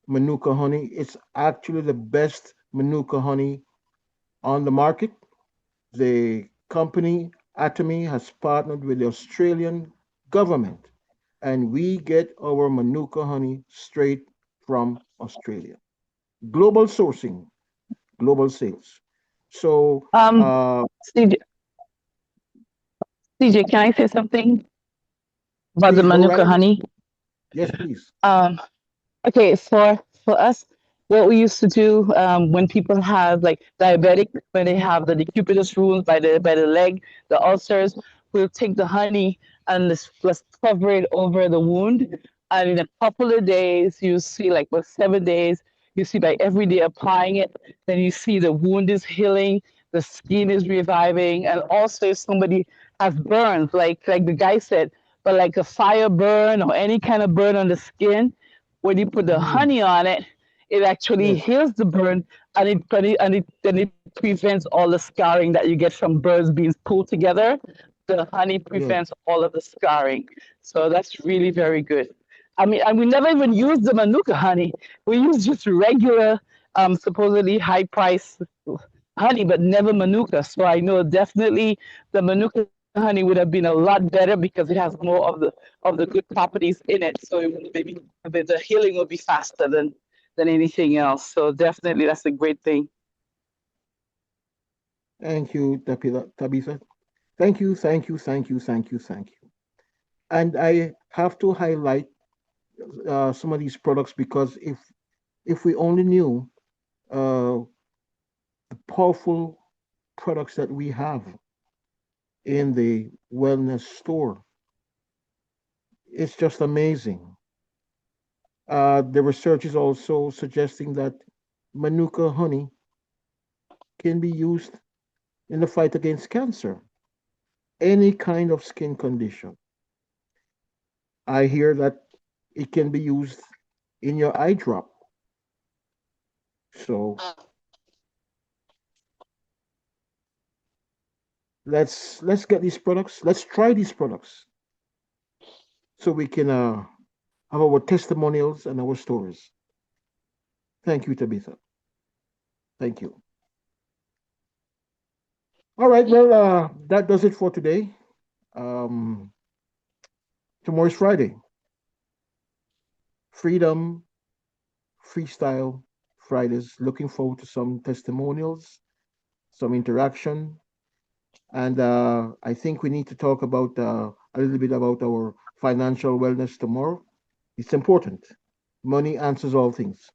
Manuka honey. It's actually the best Manuka honey on the market. The company Atomy has partnered with the Australian government, and we get our Manuka honey straight from Australia. Global sourcing, global sales. So, CJ, can I say something about the please go Manuka right honey? ahead. Yes, please. Okay, for us, what we used to do when people have like diabetic, when they have the decubitus wounds by the leg, the ulcers, we'll take the honey and let's cover it over the wound. And in a couple of days, you see, like, well, 7 days, you see by every day applying it, then you see the wound is healing, the skin is reviving, and also if somebody has burns, like the guy said, but like a fire burn or any kind of burn on the skin, when you put the honey on it, it actually heals the burn, and it prevents all the scarring that you get from burns being pulled together. The honey prevents all of the scarring, so that's really very good. I mean, and we never even use the Manuka honey. We use just regular, supposedly high price honey, but never Manuka. So I know definitely the Manuka honey would have been a lot better because it has more of the good properties in it. So it would maybe the healing will be faster than anything else. So definitely that's a great thing. Thank you, Tabitha. Thank you. And I have to highlight some of these products because if we only knew the powerful products that we have in the wellness store, it's just amazing. The research is also suggesting that Manuka honey can be used in the fight against cancer, any kind of skin condition. I hear that it can be used in your eye drop. So let's get these products. Let's try these products so we can have our testimonials and our stories. Thank you, Tabitha. Thank you. All right, well, that does it for today. Tomorrow is Friday. Freedom, Freestyle Fridays. Looking forward to some testimonials, some interaction. And I think we need to talk about a little bit about our financial wellness tomorrow. It's important. Money answers all things.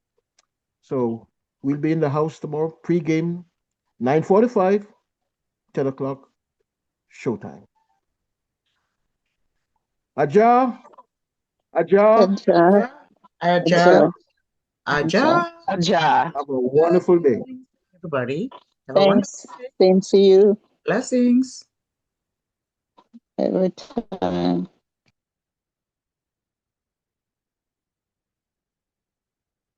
So we'll be in the house tomorrow, pre-game, 9:45, 10 o'clock, showtime. Aja. Have a wonderful day. Everybody. Have a Thanks. wonderful day. Same to you. Blessings. Every time.